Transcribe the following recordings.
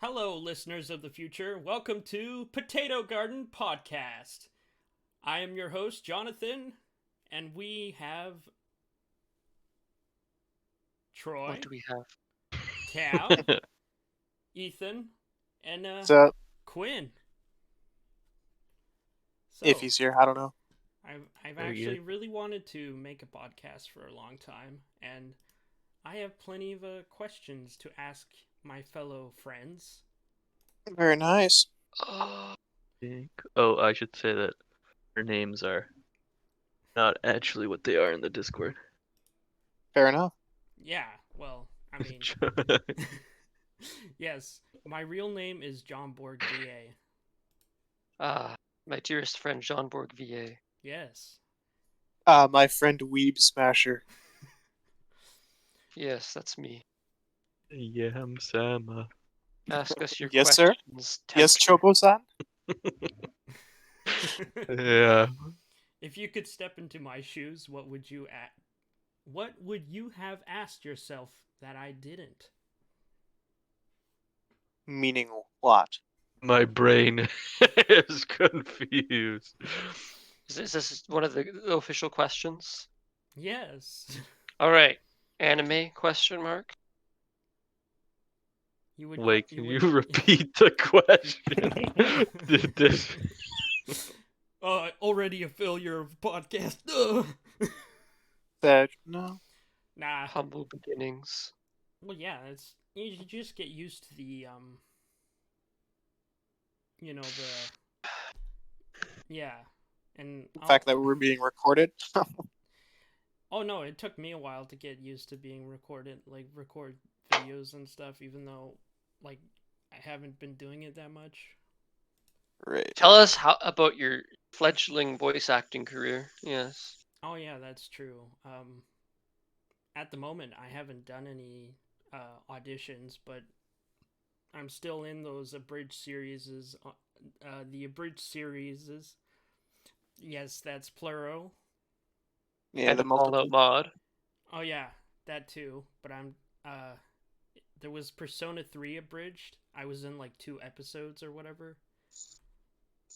Hello, listeners of the future. Welcome to Potato Garden Podcast. I am your host, Jonathan, and we have Troy, What do we have? Cam, Ethan, and So Quinn. So, if he's here, I don't know. I've Very actually good. really wanted to make a podcast for a long time, and I have plenty of questions to ask my fellow friends. Very nice. Oh, I should say that their names are not actually what they are in the Discord. Fair enough. Yeah, well, I mean, yes, my real name is Jonborgva. My dearest friend Jonborgva. Yes. My friend Weeb Smasher. Yes, that's me. Yam Sama. Ask us your Yes, sir. questions. Yes, texture. Chopo-san? Yeah. If you could step into my shoes, what would you have asked yourself that I didn't? Meaning what? My brain is confused. Is this one of the official questions? Yes. All right. Anime question mark? You would Wait, can you repeat the question? Did this... Already a failure of podcast. That no. Nah. Humble beginnings. Well, yeah, you just get used to the yeah, and The fact that we're being recorded. oh no, it took me a while to get used to being recorded, like record videos and stuff, even though like I haven't been doing it that much. Right. Tell us about your fledgling voice acting career. Yes. Oh yeah, that's true. At the moment, I haven't done any auditions, but I'm still in those abridged series. The abridged series. Yes, that's plural. Yeah, And the a call multiple. out mod. Oh yeah, that too. But I'm there was Persona 3 abridged. I was in like 2 episodes or whatever.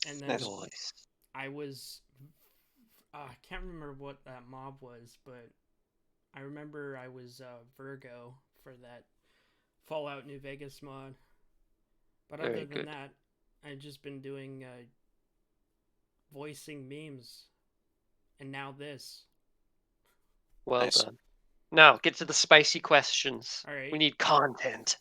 And then Nice. I was I can't remember what that mob was, but I remember I was Virgo for that Fallout New Vegas mod. But Very other than good. that, I've just been doing voicing memes. And now this. Well Nice. done. Now, get to the spicy questions. All right. We need content.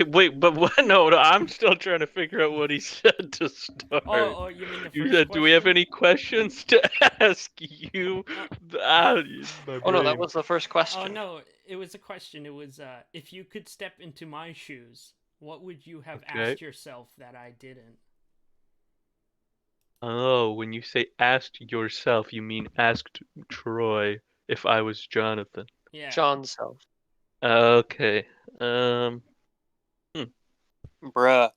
Wait, but what? No, I'm still trying to figure out what he said to start. Oh, you mean the first You said, do we have question? any questions to ask you? My Oh no, that brain. was the first question. Oh no, it was a question. It was if you could step into my shoes, what would you have Okay. asked yourself that I didn't? Oh, when you say asked yourself, you mean asked Troy if I was Jonathan. Yeah. John's self. Okay. Bruh.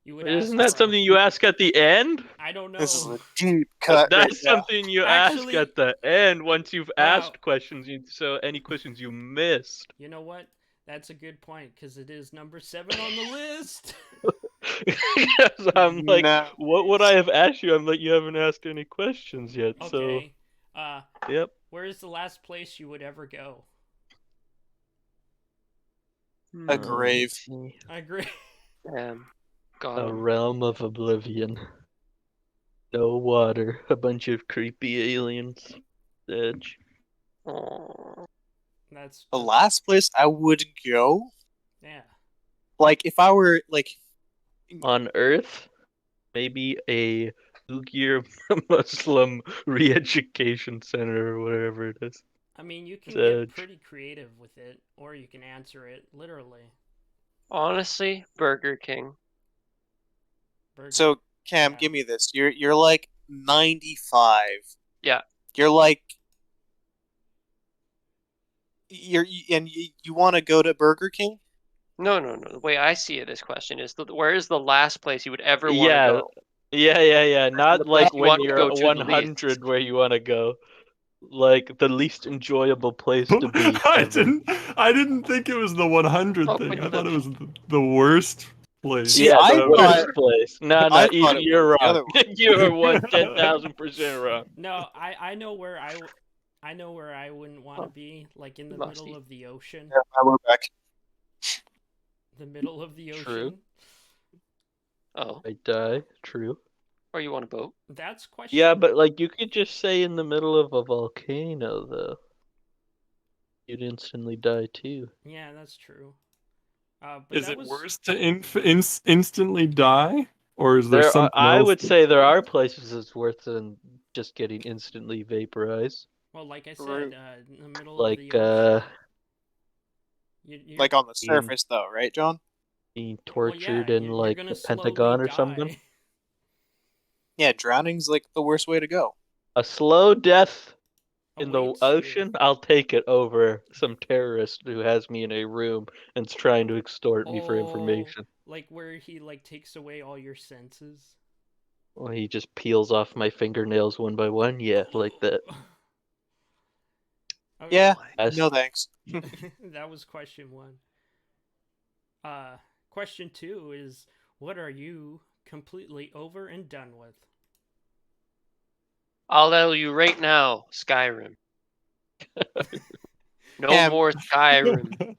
You would Isn't ask that something you ask at the end? I don't know. This is a deep cut That's right now. something you Actually- ask at the end once you've Wow. asked questions. So any questions you missed. You know what? That's a good point because it is number 7 on the list. Because I'm like, No. what would I have asked you? I'm like, you haven't asked any questions yet. Okay. So, yep. Where is the last place you would ever go? A grave. I agree. A God. realm of oblivion. No water. A bunch of creepy aliens. Edge. Aw. That's The last place I would go, yeah. like if I were like On Earth, maybe a Uyghur Muslim re-education center or whatever it is. I mean, you can Sedge. get pretty creative with it, or you can answer it literally. Honestly, Burger King. Burger. so Cam, Yeah. give me this. You're like 95. Yeah. You're like you want to go to Burger King? No. The way I see it, this question is, where is the last place you would ever want to Yeah. go? Yeah. The Not like place you when want to you're go to the 100 least. where you want to go. like the least enjoyable place to be ever. I didn't think it was the 100 Oh, thing. but I thought it was the worst place. See, Yeah, I the thought- worst place. No, I no, thought it you're was the wrong. other one. You're 10,000% wrong. No, I know where I know where I wouldn't want to be, like in the Lost middle you. of the ocean. Yeah, we're back. The middle of the True. ocean. Oh, I die. True. or you want a boat? That's question. Yeah, but like you could just say in the middle of a volcano, though. You'd instantly die too. Yeah, that's true. But Is that it was... worse to instantly die, or is there something I else? would say there are places it's worse than just getting instantly vaporized. Well, like I said, True. in the middle of Like, the ocean. You're... Like on the surface, though, right, John? being well, yeah, tortured in you're like gonna the slowly Pentagon or die. something. Yeah, drowning's like the worst way to go. A slow death in the Awaits ocean, I'll take it over some terrorist who has me in a room and's trying to extort me for information. Like where he like takes away all your senses. Well, he just peels off my fingernails one by one. Yeah, like that. Okay. Yeah, As- no thanks. That was question 1. Question 2 is, what are you completely over and done with? I'll tell you right now, Skyrim. No Yeah. more Skyrim.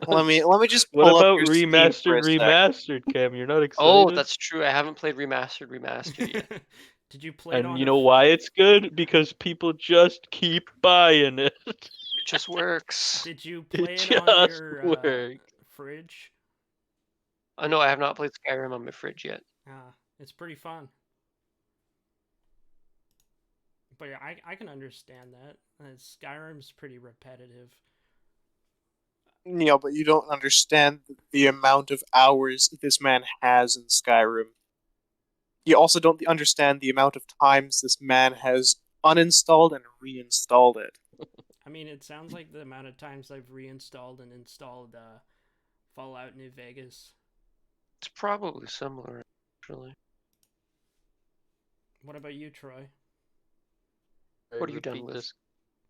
Let me just What pull up about your Steam for a sec. remastered, Cam? You're not excited? Oh, that's true. I haven't played remastered yet. Did you play it on And you a know why it's good? Because people just keep buying it. It just works. Did you play It it on just your works. fridge? No, I have not played Skyrim on my fridge yet. It's pretty fun. But yeah, I can understand that. Skyrim's pretty repetitive. Yeah, but you don't understand the amount of hours this man has in Skyrim. You also don't understand the amount of times this man has uninstalled and reinstalled it. I mean, it sounds like the amount of times I've reinstalled and installed Fallout New Vegas. It's probably similar, actually. What about you, Troy? What are you done with?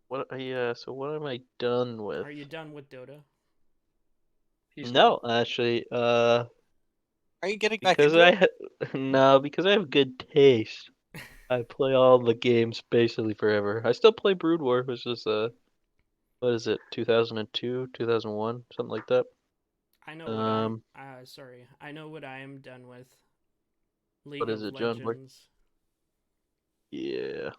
What? Yeah. So what am I done with? Are you done with Dota? He's No, not. actually, Are you getting back because into it? no, because I have good taste. I play all the games basically forever. I still play Brood War, which is what is it, 2002, 2001, something like that. I know what I'm. Sorry, I know what I am done with. League What is of it, Jonborg? Legends. Yeah.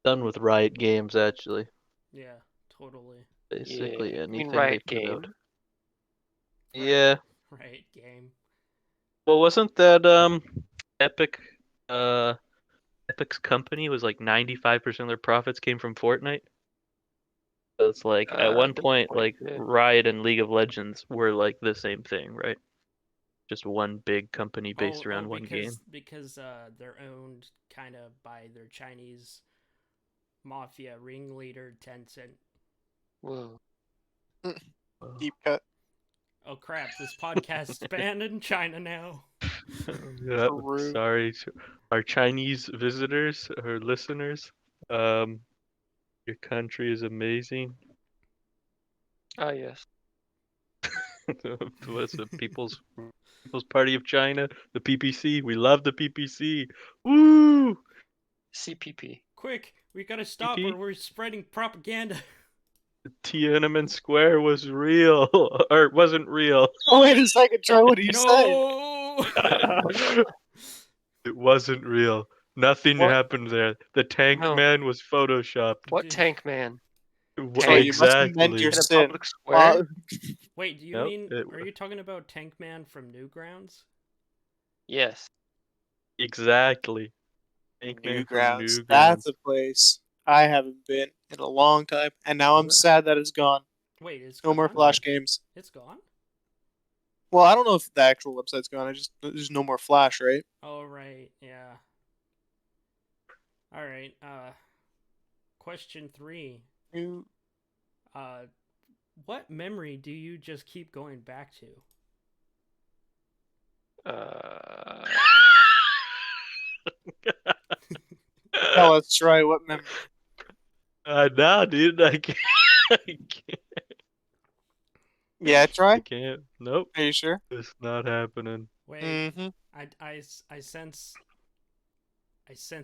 Done with Riot Games, actually. Yeah, totally. Basically Yeah, you mean anything they Riot put out. Game? Yeah. Right, game. Well, wasn't that Epic Epic's company was like 95% of their profits came from Fortnite? So it's like at one point like yeah. Riot and League of Legends were like the same thing, right? Just one big company based around one game. Because they're owned kind of by their Chinese mafia ringleader Tencent. Whoa. Deep cut. Oh crap! This podcast's banned in China now. Yeah, True. sorry to our Chinese visitors or listeners. Your country is amazing. Ah, yes. What's the People's Party of China? The PPC. We love the PPC. Woo! CPP. Quick, we gotta stop PP? or we're spreading propaganda. Tiananmen Square was real, or it wasn't real. Oh, wait a second, Troy, what are you saying? No. It wasn't real. Nothing What? happened there. The tank No. man was photoshopped. What tank man? Troy, you must amend Exactly. your In a sin. public square? Wait, do you Nope, mean? it- Are you talking about Tank Man from Newgrounds? Yes. Exactly. Tank man from Newgrounds. Newgrounds. That's a place I haven't been in a long time, and now I'm sad that it's gone. Wait, it's No gone? more Flash games. It's gone. Well, I don't know if the actual website's gone. There's no more Flash, right? Oh right, yeah. All right. Question 3. You- What memory do you just keep going back to? Tell us, Troy, what memory? Nah, dude, I can't. I can't. Yeah, I Troy? can't. Nope, Are you sure? it's not happening. Wait, Mm-hmm. I sense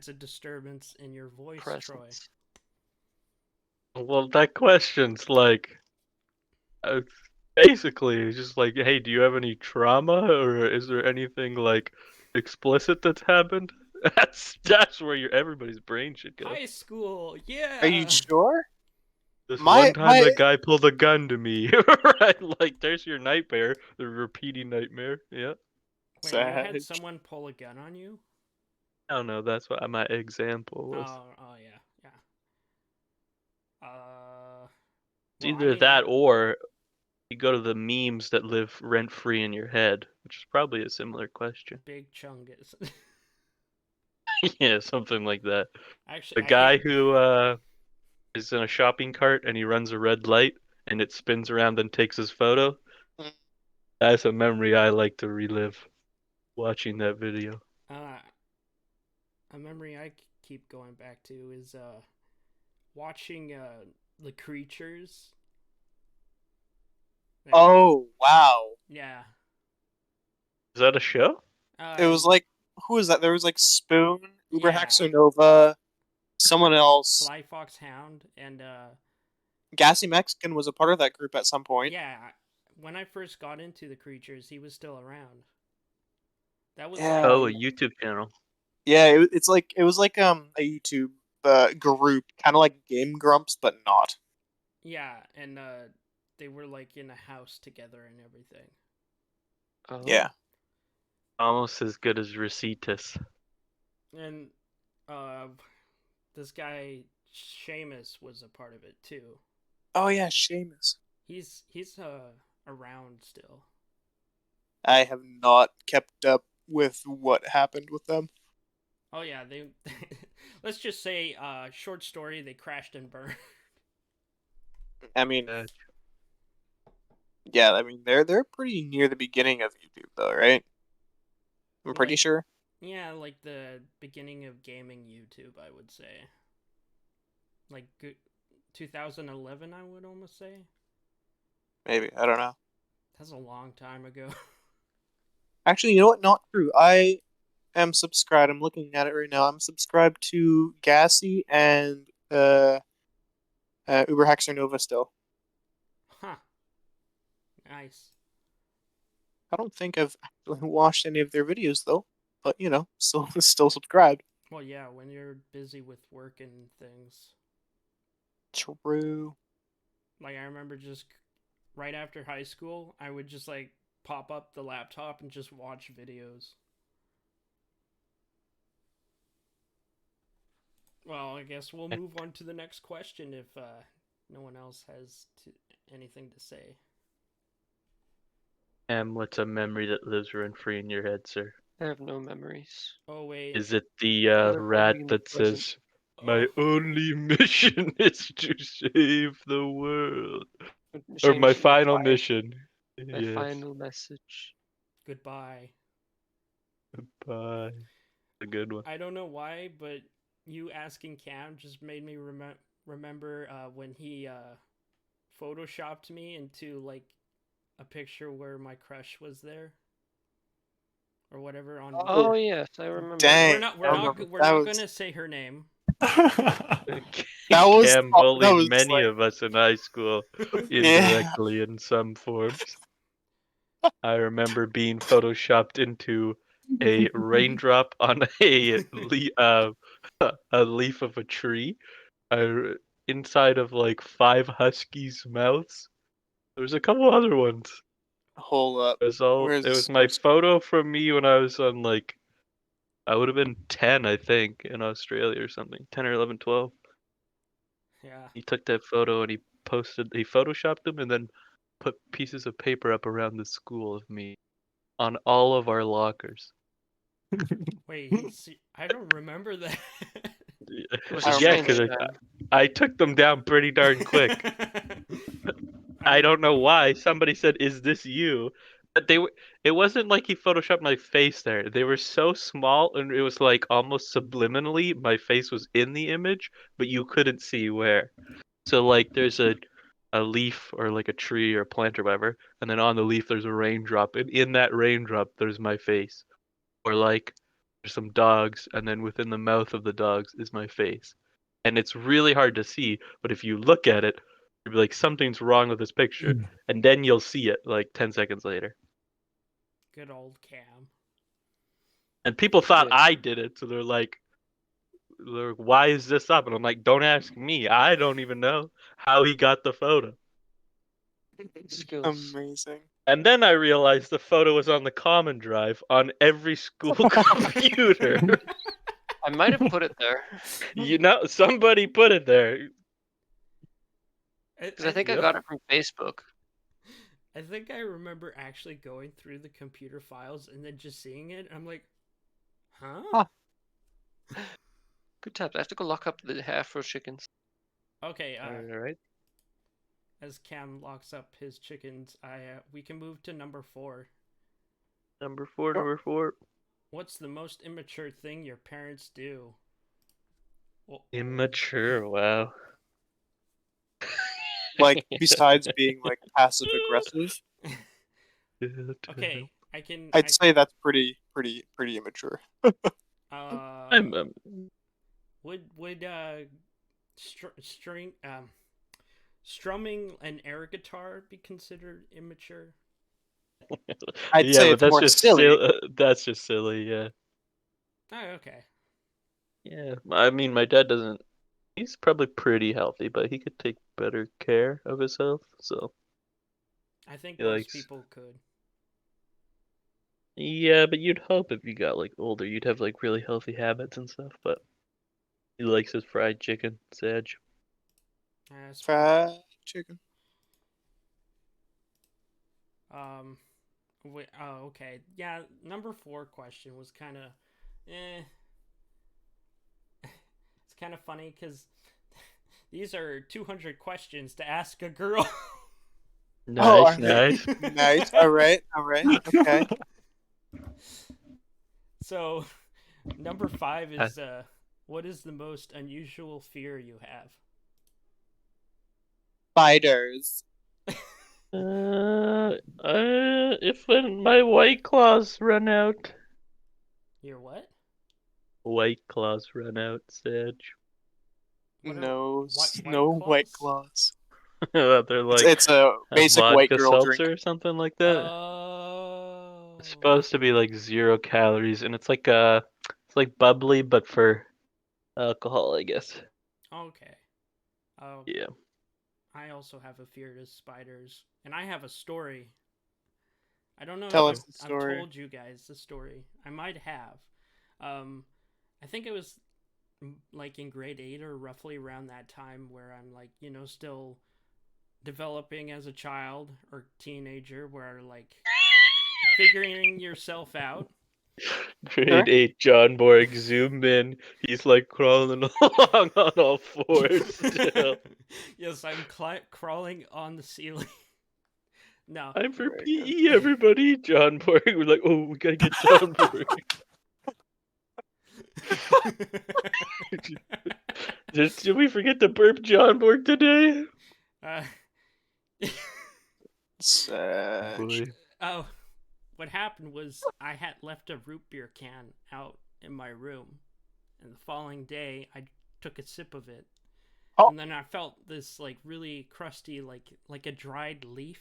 a disturbance in your voice, Troy. Presence. Well, that question's like, uh, basically, it's just like, hey, do you have any trauma, or is there anything like explicit that's happened? That's where everybody's brain should go. High school, yeah. Are you sure? This My- one time my- that guy pulled a gun to me, right? Like, there's your nightmare, the repeating nightmare. Yeah. Wait, you had Savage. someone pull a gun on you? I don't know. That's what my example was. Oh yeah, yeah. It's Well, I either mean, that or you go to the memes that live rent free in your head, which is probably a similar question. Big Chungus. Yeah, something like that. Actually, The guy who is in a shopping cart and he runs a red light and it spins around and takes his photo. Mm. That's a memory I like to relive watching that video. A memory I keep going back to is watching the creatures. Oh, wow. Yeah. Is that a show? It was like, who was that? There was like Spoon, Uber Yeah. Nova, someone else. Fly Fox Hound and Gassy Mexican was a part of that group at some point. yeah. When I first got into the creatures, he was still around. That was Yeah. Oh, a YouTube channel. Yeah, it was like a YouTube group, kind of like Game Grumps, but not. yeah, and they were like in a house together and everything. Oh. Yeah. Almost as good as Recetus. And this guy Seamus was a part of it too. Oh yeah, Seamus. He's around still. I have not kept up with what happened with them. Oh yeah, they let's just say short story, they crashed and burned. I mean, yeah, I mean they're pretty near the beginning of YouTube though, right? I'm pretty Like- sure. Yeah, like the beginning of gaming YouTube, I would say. Like 2011, I would almost say. Maybe, I don't know. That's a long time ago. Actually, you know what? Not true. I am subscribed. I'm looking at it right now. I'm subscribed to Gassy and Uber Nova still. Huh. Nice. I don't think I've actually watched any of their videos though, but you know, still subscribed. Well, yeah, when you're busy with work and things. True. Like I remember just right after high school, I would just like pop up the laptop and just watch videos. Well, I guess we'll move on to the next question if no one else has anything to say. What's a memory that lives rent free in your head, sir? I have no memories. Oh wait. Is it the They're rat probably in the that present. says, "My only mission is to save the world," or Shame my should be final fire. mission? My Yes. final message. Goodbye. Bye. A good one. I don't know why, but you asking Cam just made me remember when he photoshopped me into like a picture where my crush was there or whatever on. Oh yes, I remember. Dang. We're not That was- gonna say her name. That was- Cam that bullied was many like- of us in high school indirectly in some forms. I remember being photoshopped into a raindrop on a leaf of a tree. Inside of like 5 huskies' mouths. There was a couple other ones. Hold up. It was all. Where is It this was my supposed to- photo from me when I was on like, I would have been 10, I think, in Australia or something. 10 or 11, 12. Yeah. He took that photo and he photoshopped them and then put pieces of paper up around the school of me on all of our lockers. Wait, I don't remember that. Was I it Yeah, remember because Spanish? I took them down pretty darn quick. I don't know why. Somebody said, "Is this you?" It wasn't like he photoshopped my face there. They were so small, and it was like almost subliminally my face was in the image, but you couldn't see where. So like there's a leaf or like a tree or a plant or whatever, and then on the leaf there's a raindrop, and in that raindrop there's my face. Or like there's some dogs, and then within the mouth of the dogs is my face. And it's really hard to see, but if you look at it, you'll be like, something's wrong with this picture, and then you'll see it like 10 seconds later. Good old Cam. And people thought Yeah. I did it, so they're like, why is this up? And I'm like, don't ask me. I don't even know how he got the photo. Skills. Amazing. And then I realized the photo was on the common drive on every school computer. I might have put it there You know, somebody put it there. because I think I Yep. got it from Facebook. I think I remember actually going through the computer files and then just seeing it. I'm like, huh? Good times. I have to go lock up the half-roast chickens. Okay. All right. As Cam locks up his chickens, we can move to number 4. Number four. What's the most immature thing your parents do? Oh, Immature. Wow. Like, besides being like passive aggressive, Okay, I can. I'd say that's pretty immature. I'm Would strumming an air guitar be considered immature? I'd say but it's more silly. That's just silly. Yeah. Oh, okay. Yeah. I mean, my dad doesn't. He's probably pretty healthy, but he could take better care of his health. So I think He most likes- people could. yeah, but you'd hope if you got like older, you'd have like really healthy habits and stuff. But he likes his fried chicken, Sag. Fried chicken. Wait, oh, okay. Yeah, number 4 question was kind of, It's kind of funny because these are 200 questions to ask a girl. Nice, alright. nice. Nice. All right. Okay. So, number 5 is, what is the most unusual fear you have? Spiders. If when my white claws run out. Your what? White claws run out, Sag. What are No, White no white Claws? claws. They're like It's a basic white vodka girl seltzer drink. or something like that. Oh. It's supposed to be like 0 calories, and it's like bubbly, but for alcohol, I guess. Okay. Yeah. I also have a fear to spiders, and I have a story. I don't know Tell if us the story. I've told you guys the story. I might have. I think it was like in grade 8 or roughly around that time where I'm like, still developing as a child or teenager, where like figuring yourself out. Grade 8 Jonborg, zoom in. He's like crawling along on all fours still. Yes, I'm crawling on the ceiling. No. I'm for Very PE, everybody. Jonborg. We're like, oh, we gotta get Jonborg. Did we forget to burp Jonborg today? Sag. Oh, what happened was I had left a root beer can out in my room, and the following day I took a sip of it, and then I felt this like really crusty, like a dried leaf,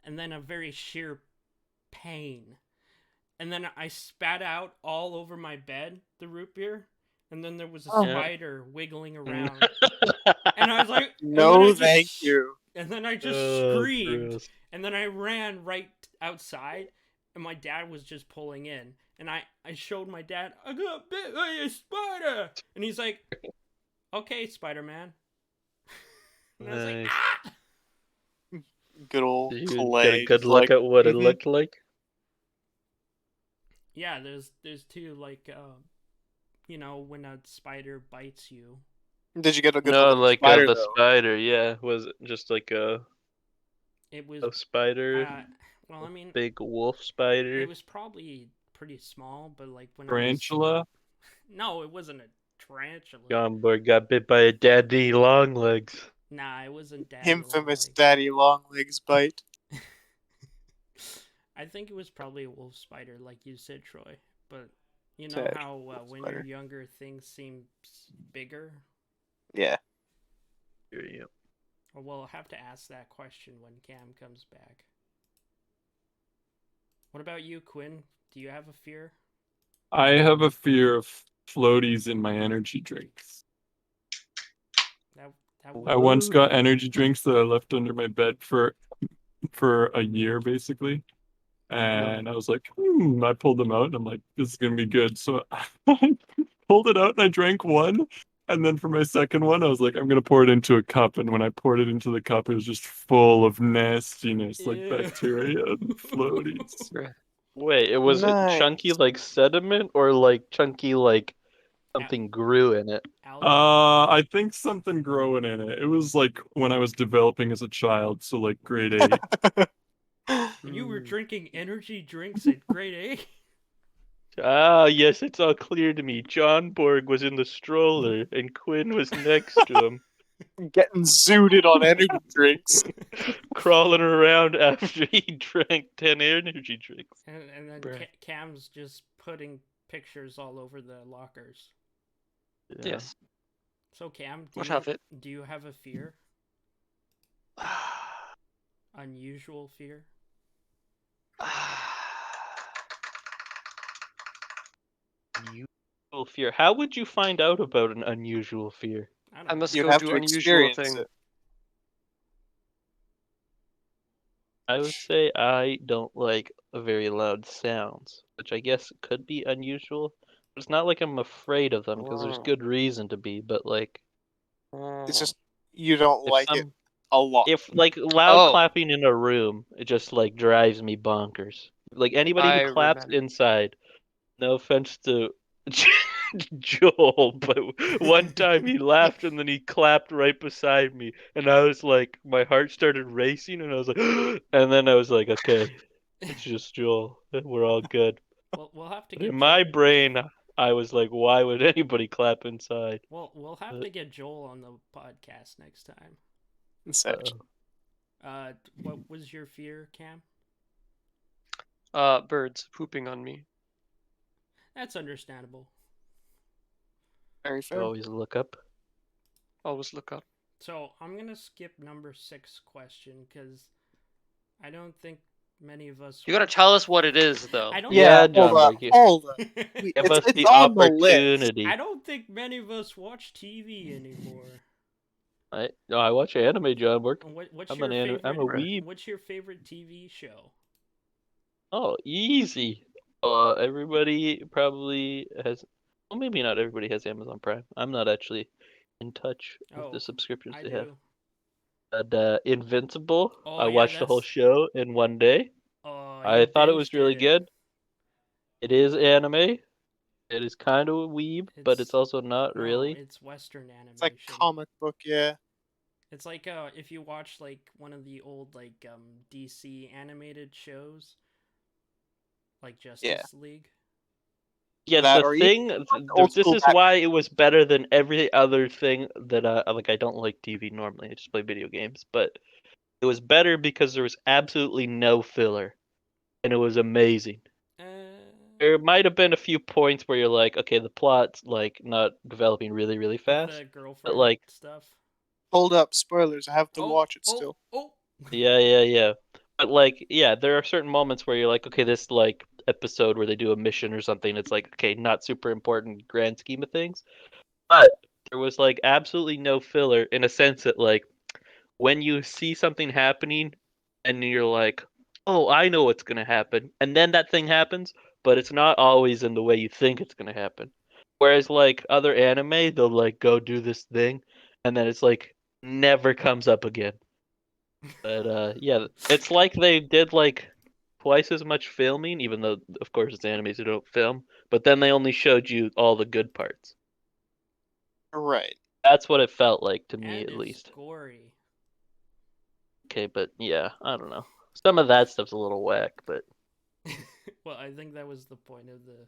and then a very sheer pain, and then I spat out all over my bed the root beer, and then there was a spider wiggling around, and I was like, No, thank you. and then I just screamed. Gross. And then I ran right outside, and my dad was just pulling in. And I showed my dad, I got bit by a spider! And he's like, okay, Spider-Man. And I was like, Nice. ah! Good old You Clay. get a good just look like, at what it mhm. looked like. Yeah, there's two, like, when a spider bites you. Did you get a good No, look at the like spider, the though? spider, yeah. Was it just like It was, a spider? Well, I mean, Big wolf spider. it was probably pretty small, but like when Tarantula. No, it wasn't a tarantula. Jonborg got bit by a daddy long legs. Nah, it wasn't daddy Infamous long Daddy Longlegs bite. legs. I think it was probably a wolf spider, like you said, Troy. But you know Sad how wolf when spider. you're younger, things seem bigger. Yeah. Yeah. Or we'll have to ask that question when Cam comes back. What about you, Quinn? Do you have a fear? I have a fear of floaties in my energy drinks. That I once got energy drinks that I left under my bed for a year, basically. And I was like, I pulled them out and I'm like, this is gonna be good. So I pulled it out and I drank one. And then for my second one, I was like, I'm gonna pour it into a cup. And when I poured it into the cup, it was just full of nastiness, like Ew. bacteria and floaties. Wait, was it chunky Nice. like sediment or like chunky like something grew in it? Algae. I think something growing in it. It was like when I was developing as a child, so like grade 8. And you were drinking energy drinks at grade 8? Ah, yes, it's all clear to me. Jonborg was in the stroller and Quinn was next to him, Getting zooted on energy drinks. crawling around after he drank 10 energy drinks. And then Bruh. Cam's just putting pictures all over the lockers. Yeah. Yes. So Cam, What have it? do you have a fear? Unusual fear? Unusual fear. How would you find out about an unusual fear? I I don't must You'd go have do to unusual experience thing. it. I would say I don't like very loud sounds, which I guess could be unusual. But it's not like I'm afraid of them because there's Oh. good reason to be. But like, It's just you don't if like it some, a lot. if like loud Oh. clapping in a room, it just like drives me bonkers. Like anybody who I claps remember. inside, no offense to Joel, but one time he laughed and then he clapped right beside me, and I was like, my heart started racing, and I was like, and then I was like, okay, it's just Joel, we're all good. Well, we'll have to But get in my brain, I was like, why would anybody clap inside? Well, we'll have to get Joel on the podcast next time. Such. What was your fear, Cam? Birds pooping on me. That's understandable. Very fair. Always look up. Always look up. So I'm gonna skip number 6 question because I don't think many of us. You gotta tell us what it is, though. I don't. Yeah, hold up. Jonborg, Hold up. give It's, us it's the on the list. opportunity. I don't think many of us watch TV anymore. No, I watch anime, Jonborg. What's I'm your an favorite? I'm a weeb. What's your favorite TV show? Oh, easy. Everybody probably has. Well, maybe not everybody has Amazon Prime. I'm not actually in touch with the subscriptions I they do. have. But Invincible, Oh, I yeah, watched the whole that's- show in one day. Oh, I you thought it binged was really it. good. It is anime. It is kind of weeb, but it's also not No, really. it's Western animation. It's like comic book, yeah. It's like if you watch like one of the old like DC animated shows, like Justice League. Yeah, That the or thing. old This school is Batman. why it was better than every other thing that like. I don't like TV normally. I just play video games, but it was better because there was absolutely no filler, and it was amazing. There might have been a few points where you're like, okay, the plot's like not developing really, really fast, The but girlfriend like, stuff. Hold up, spoilers. I have to Oh, watch it oh, still. oh. yeah. But like, yeah, there are certain moments where you're like, okay, this like episode where they do a mission or something, it's like, okay, not super important grand scheme of things, but there was like absolutely no filler in a sense that like when you see something happening and you're like, oh, I know what's gonna happen, and then that thing happens, but it's not always in the way you think it's gonna happen. Whereas like other anime, they'll like go do this thing, and then it's like never comes up again. But yeah, it's like they did like twice as much filming, even though of course it's anime, so they don't film. But then they only showed you all the good parts. Right. That's what it felt like to me, And at it's least. gory. Okay, but yeah, I don't know. Some of that stuff's a little whack, but Well, I think that was the point of the.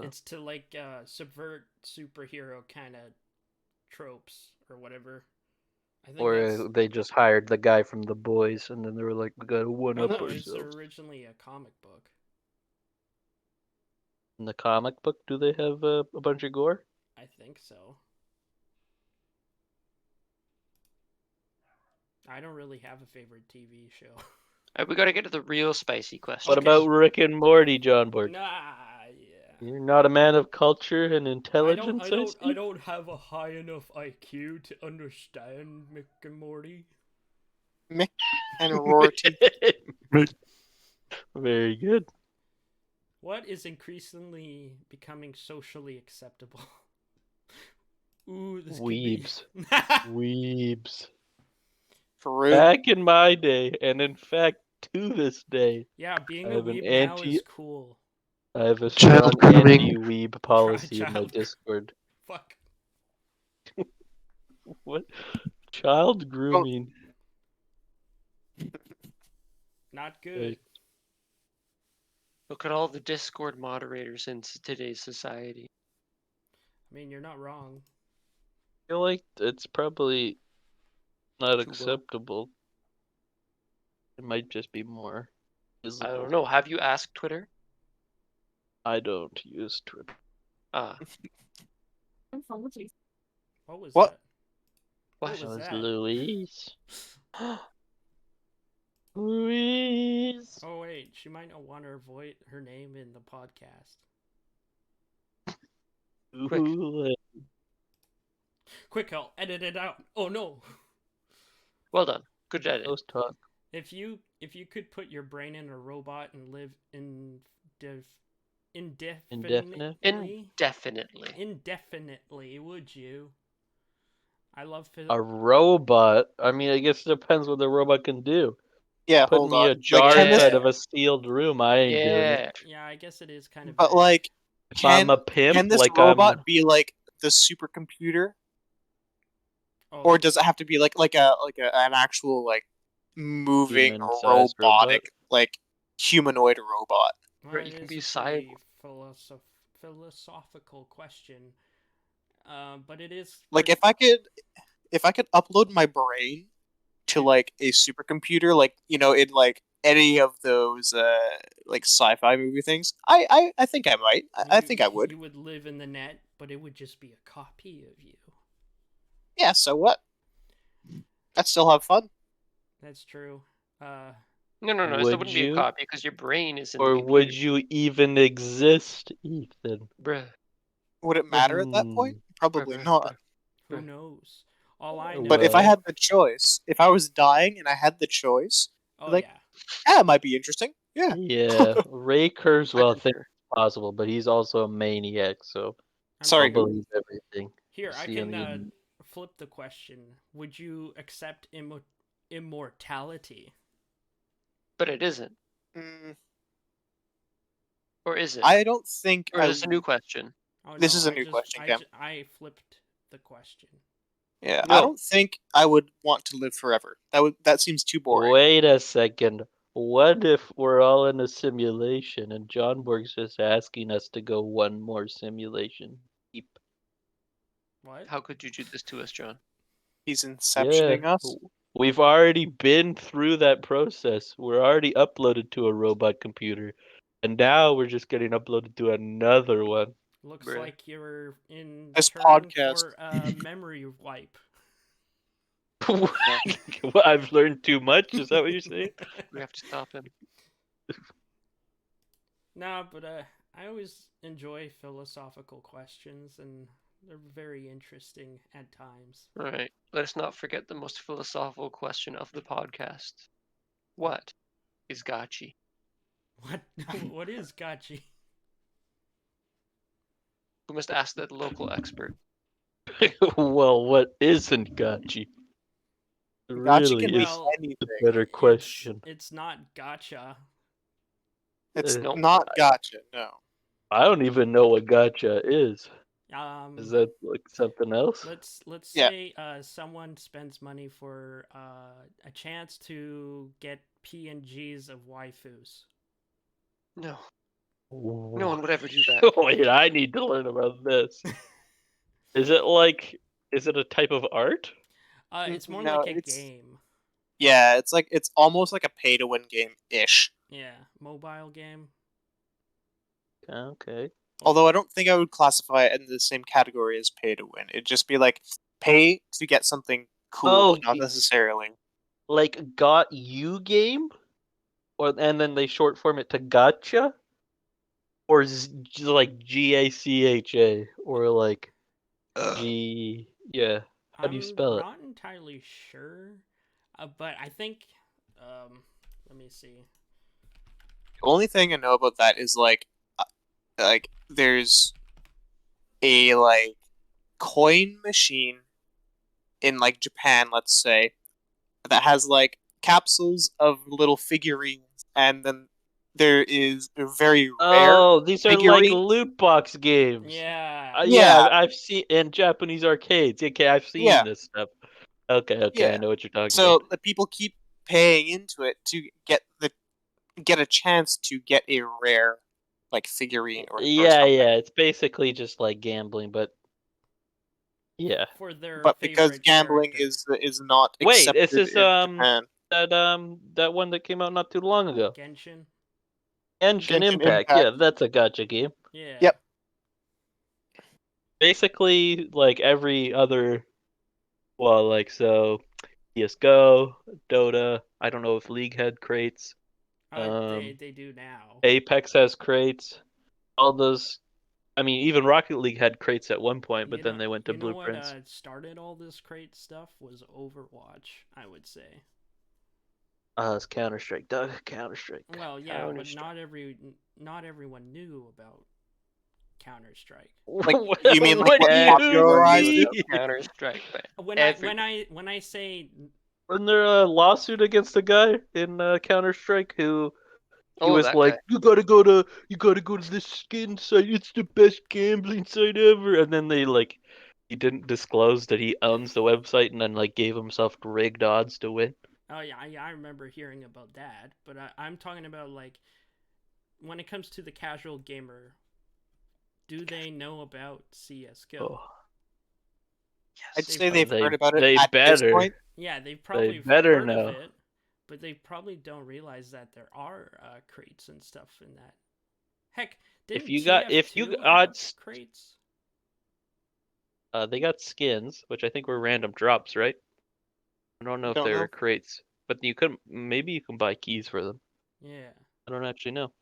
It's to like subvert superhero kind of tropes or whatever. I think that's. they just hired the guy from The Boys, and then they were like, "We gotta one Well, up no, it's ourselves." originally a comic book. In the comic book, do they have a bunch of gore? I think so. I don't really have a favorite TV show. All right, we got to get to the real spicy question. What about Rick and Morty, John Borg? Nah, yeah. You're not a man of culture and intelligence, I see? don't have a high enough IQ to understand Mick and Morty. Mick and Rorty. Very good. What is increasingly becoming socially acceptable? Ooh, this Weebs. could be... Weebs. True. Back in my day, and in fact, to this day, Yeah, being I a have an weeb now anti- is cool. I have a Child strong grooming. anti-weeb policy in my Child- Discord. Fuck. What? Child grooming. Not good. Look at all the Discord moderators in today's society. I mean, you're not wrong. I feel like it's probably not Too low. acceptable. It might just be more visible. I don't know. Have you asked Twitter? I don't use Twitter. Ah, What was What? that? what? was That was that? Louise. Louise. Oh wait, she might not want her name in the podcast. Quick. Ooh, Quick, I'll edit it out. Oh no. Well done. Good edit. those talk. If you could put your brain in a robot and live indefinitely, Indefinitely. would you? I love A robot. I mean, I guess it depends what the robot can do. Yeah, Put hold me on. a jar Like, can this, inside of a sealed room. I ain't doing Yeah. it. Yeah, I guess it is kind of. but vague. like, If I'm a pimp, can this like robot I'm. be like the supercomputer, Oh, or does it have to be like an actual like moving Human-sized robotic like humanoid robot? well, Right, it you can is be a pretty cyborg. philosophical question. But it is Like if I could upload my brain to like a supercomputer, like in like any of those like sci-fi movie things, I think I might. I think I would. You would live in the net, but it would just be a copy of you. Yeah, so what? I'd still have fun. That's true. No, it still Would wouldn't be a you? copy because your brain is in Or the would computer. you even exist, Ethan? Bruh. Would it matter at that point? Probably Bruh, not. bruh. Who Right. knows? All I know. But if I Well- had the choice, if I was dying and I had the choice, Oh like- yeah. yeah, it might be interesting. Yeah. Yeah, Ray Kurzweil I thinks concur. it's possible, but he's also a maniac, so I'm Sorry, I'll who? believe everything. Here, I See can on the internet. flip the question. Would you accept immortality? But it isn't. Mm, Or is it? I don't think Or I is this a new question? Oh, This no, is a I new just- question, I Cam. I flipped the question. Yeah, No. I don't think I would want to live forever. That seems too boring. Wait a second. What if we're all in a simulation and John Borg's just asking us to go one more simulation deep? What? How could you do this to us, John? He's inceptioning us. We've already been through that process. We're already uploaded to a robot computer. And now we're just getting uploaded to another one. Looks Bruh. like you're in This turn podcast. for a memory wipe. What, I've learned too much? Is that what you're saying? We have to stop him. No, but I always enjoy philosophical questions, and they're very interesting at times. All right. Let us not forget the most philosophical question of the podcast. What is Gachi? What? What is Gachi? We must ask that local expert. Well, what isn't Gachi? Gachi Really can be is Well, anything. the better question. It's not gotcha. It's Nope. not gotcha. No. I don't even know what Gacha is. Is that like something else? Let's Yeah. say someone spends money for a chance to get PNGs of waifus. No. No one would ever do that. Wait, I need to learn about this. Is it like? Is it a type of art? It's more No, like a it's- game. Yeah, it's almost like a pay-to-win game-ish. Yeah, mobile game. Okay. Although I don't think I would classify it in the same category as pay-to-win. It'd just be like pay to get something cool, Oh, but not necessarily. Like got you game, and then they short form it to gotcha, or like GACHA, or like G. Yeah. How do you I'm spell it? not entirely sure, but I think. Let me see. The only thing I know about that is like there's a like coin machine in like Japan, let's say, that has like capsules of little figurines, and then there is a very rare Oh, these are like figurines. loot box games. Yeah. Yeah, Yeah. I've seen in Japanese arcades. Okay, I've seen Yeah. this stuff. Okay, I Yeah. know what you're talking So about. the people keep paying into it to get a chance to get a rare like figurine or Yeah, something. it's basically just like gambling, but yeah. For their But because favorite gambling character. is not Wait, this accepted is in Japan. that one that came out not too long ago. Genshin. Genshin Genshin Impact. Impact. Yeah, that's a gotcha game. Yeah. Yep. Basically, like every other, well, like so, CS:GO, Dota. I don't know if League had crates. They do now. Apex has crates. All those. I mean, even Rocket League had crates at one point, but then they went to You know what blueprints. started all this crate stuff was Overwatch, I would say. It's Counter Strike, Doug. Counter Strike. Well, yeah, but Counter-Strike. not everyone knew about Counter Strike. Like you mean like What what do you popularized mean? it? Counter Strike. When I say Wasn't there a lawsuit against a guy in Counter Strike who he was that like, guy. you gotta go to this skin site. It's the best gambling site ever. And then he didn't disclose that he owns the website, and then like gave himself rigged odds to win. oh yeah, I remember hearing about that, but I'm talking about like when it comes to the casual gamer, do they know about CS:GO? Oh, I'd They say they've They- heard about it they at this better. point. Yeah, they've probably better heard know. of it, but they probably don't realize that there are crates and stuff in that. Heck, didn't If you got TF2 have odds, crates? they got skins, which I think were random drops, right? I don't know if Don't they know. were crates, but maybe you can buy keys for them. Yeah. I don't actually know.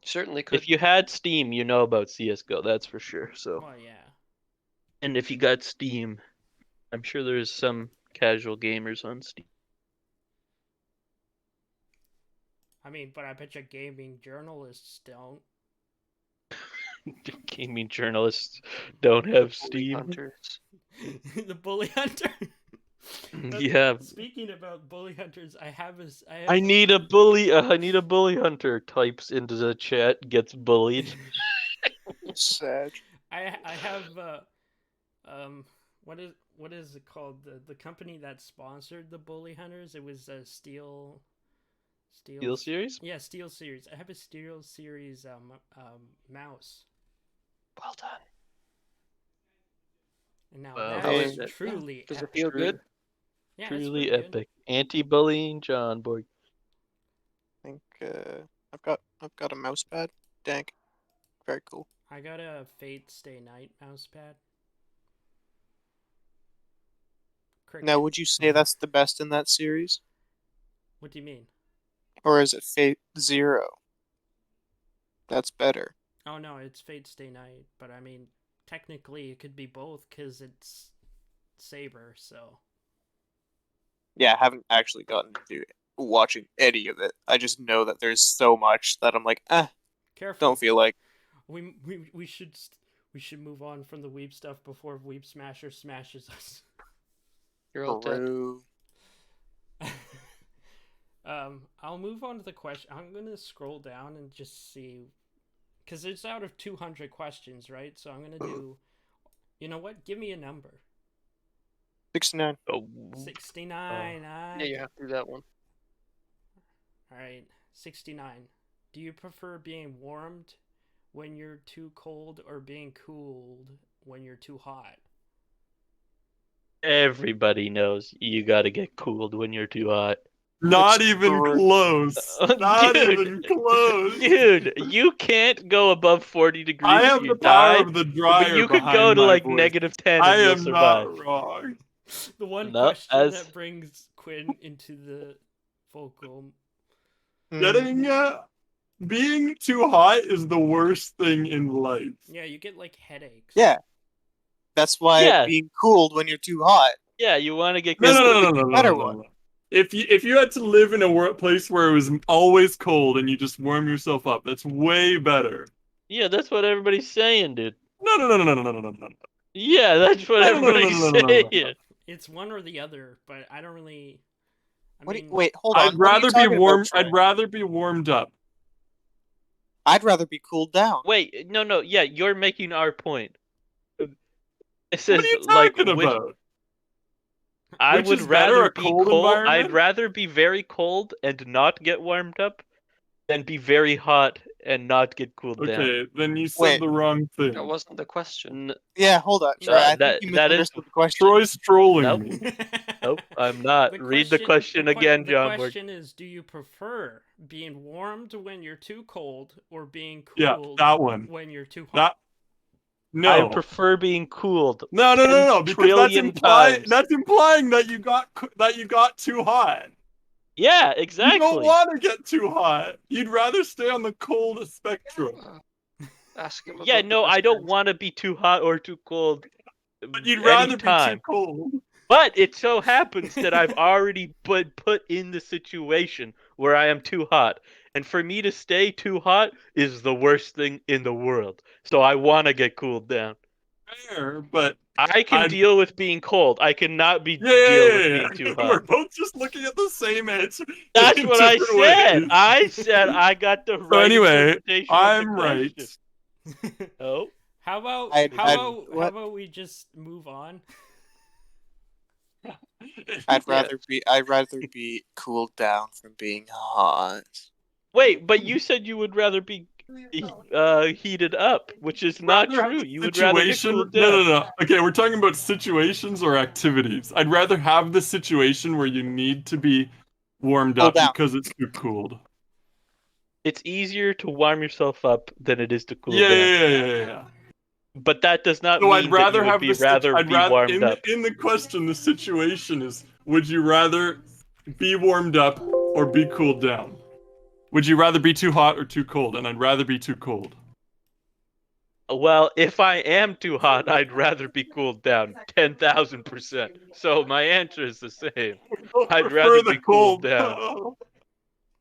Certainly could. If you had Steam, you know about CS:GO, that's for sure. So, Well, yeah. and if you got Steam, I'm sure there's some casual gamers on Steam. I mean, but I bet you gaming journalists don't. Gaming journalists don't have Bully Steam. Hunters. The bully hunter. Yeah. Speaking about bully hunters, I have I need a bully. I need a bully hunter. Types into the chat, gets bullied. Sad. I have what is it called, the company that sponsored the bully hunters? It was Steel Series. Yeah, Steel Series. I have a Steel Series mouse. Well done. And now Wow. that is Hey. truly Does it epic. feel good? Yeah, it's Truly pretty good. epic. Anti-bullying Jonborgva. I think I've got a mouse pad. Dank. Very cool. I got a Fate Stay Night mouse pad. Cricket. Now, would you say that's the best in that series, What do you mean? or is it Fate Zero? That's better. Oh no, it's Fate Stay Night, but I mean, technically it could be both because it's Saber, so. Yeah, I haven't actually gotten to watching any of it. I just know that there's so much that I'm like, Careful. don't feel like. We should move on from the Weeb stuff before Weeb Smasher smashes us. You're all dead. True. I'll move on to the question. I'm gonna scroll down and just see because it's out of 200 questions, right? So I'm gonna do. You know what? Give me a number. 69. Oh, 69. Yeah, you have to do that one. All right, 69. Do you prefer being warmed when you're too cold or being cooled when you're too hot? everybody knows you gotta get cooled when you're too hot. Not even Extreme. close. Not Dude. even close. Dude, you can't go above 40 degrees. I have you the die, power of the dryer but you could behind go to my like voice. -10 I and you'll am survive. not wrong. The one No, question as- that brings Quinn into the vocal. Getting being too hot is the worst thing in life. Yeah, you get like headaches. Yeah. That's why Yeah. being cooled when you're too hot. Yeah, you want to get No, cooled. no, no, no, no, no, Better no, one. no. If you had to live in a place where it was always cold and you just warm yourself up, that's way better. Yeah, that's what everybody's saying, dude. No, no, no, no, no, no, no, no, no. Yeah, that's what No, no, no, no, everybody's no, no, no, no, no. saying. It's one or the other, but I don't really. I What? mean, Wait, hold on. I'd What are you rather be talking about, warm. Troy? I'd rather be warmed up. I'd rather be cooled down. Wait, no, yeah, you're making our point. It What says are you like talking which, about? I Which would is better, rather a be cold cold. I'd environment? rather be very cold and not get warmed up than be very hot and not get cooled down. Okay, then you said Wait. the wrong thing. That wasn't the question. Yeah, hold on, Troy. I that- think you that is- misunderstood the question. Troy's trolling Nope. me. Nope, I'm not. Read the question again, The Jonborgva. question is, do you prefer being warmed when you're too cold or being Yeah, cooled that one. when you're too That hot? no. I prefer being cooled. No, no, no, 10 no, because trillion times. that's implying that you got too hot. Yeah, You exactly. don't want to get too hot. You'd rather stay on the cold spectrum. Ask him. Yeah, about the no, I don't distance. want to be too hot or too cold. But you'd rather be anytime. too cold. But it so happens that I've already been put in the situation where I am too hot. And for me to stay too hot is the worst thing in the world. So I want to get cooled down. Fair, but I can I'd- deal with being cold. I cannot be yeah, deal with being too We're hot. both just looking at the same answer. That's in what I different said. ways. I said I got the So right anyway, interpretation I'm of the right. question. Oh, How about I'd- how what? about we just move on? I'd rather be cooled down from being hot. wait, but you said you would rather be heated up, which is not Rather have true. a You would rather get situation- cooled down. No, no, no. Okay, we're talking about situations or activities. I'd rather have the situation where you need to be warmed Cool up down. because it's too cold. It's easier to warm yourself up than it is to cool Yeah, down. yeah. But that does not So mean I'd rather that you have would be the rather I'd be rather warmed up. in the question. The situation is: would you rather be warmed up or be cooled down? Would you rather be too hot or too cold? And I'd rather be too cold. Well, if I am too hot, I'd rather be cooled down 10,000%. So my answer is the same. I'd Prefer rather the be cooled down.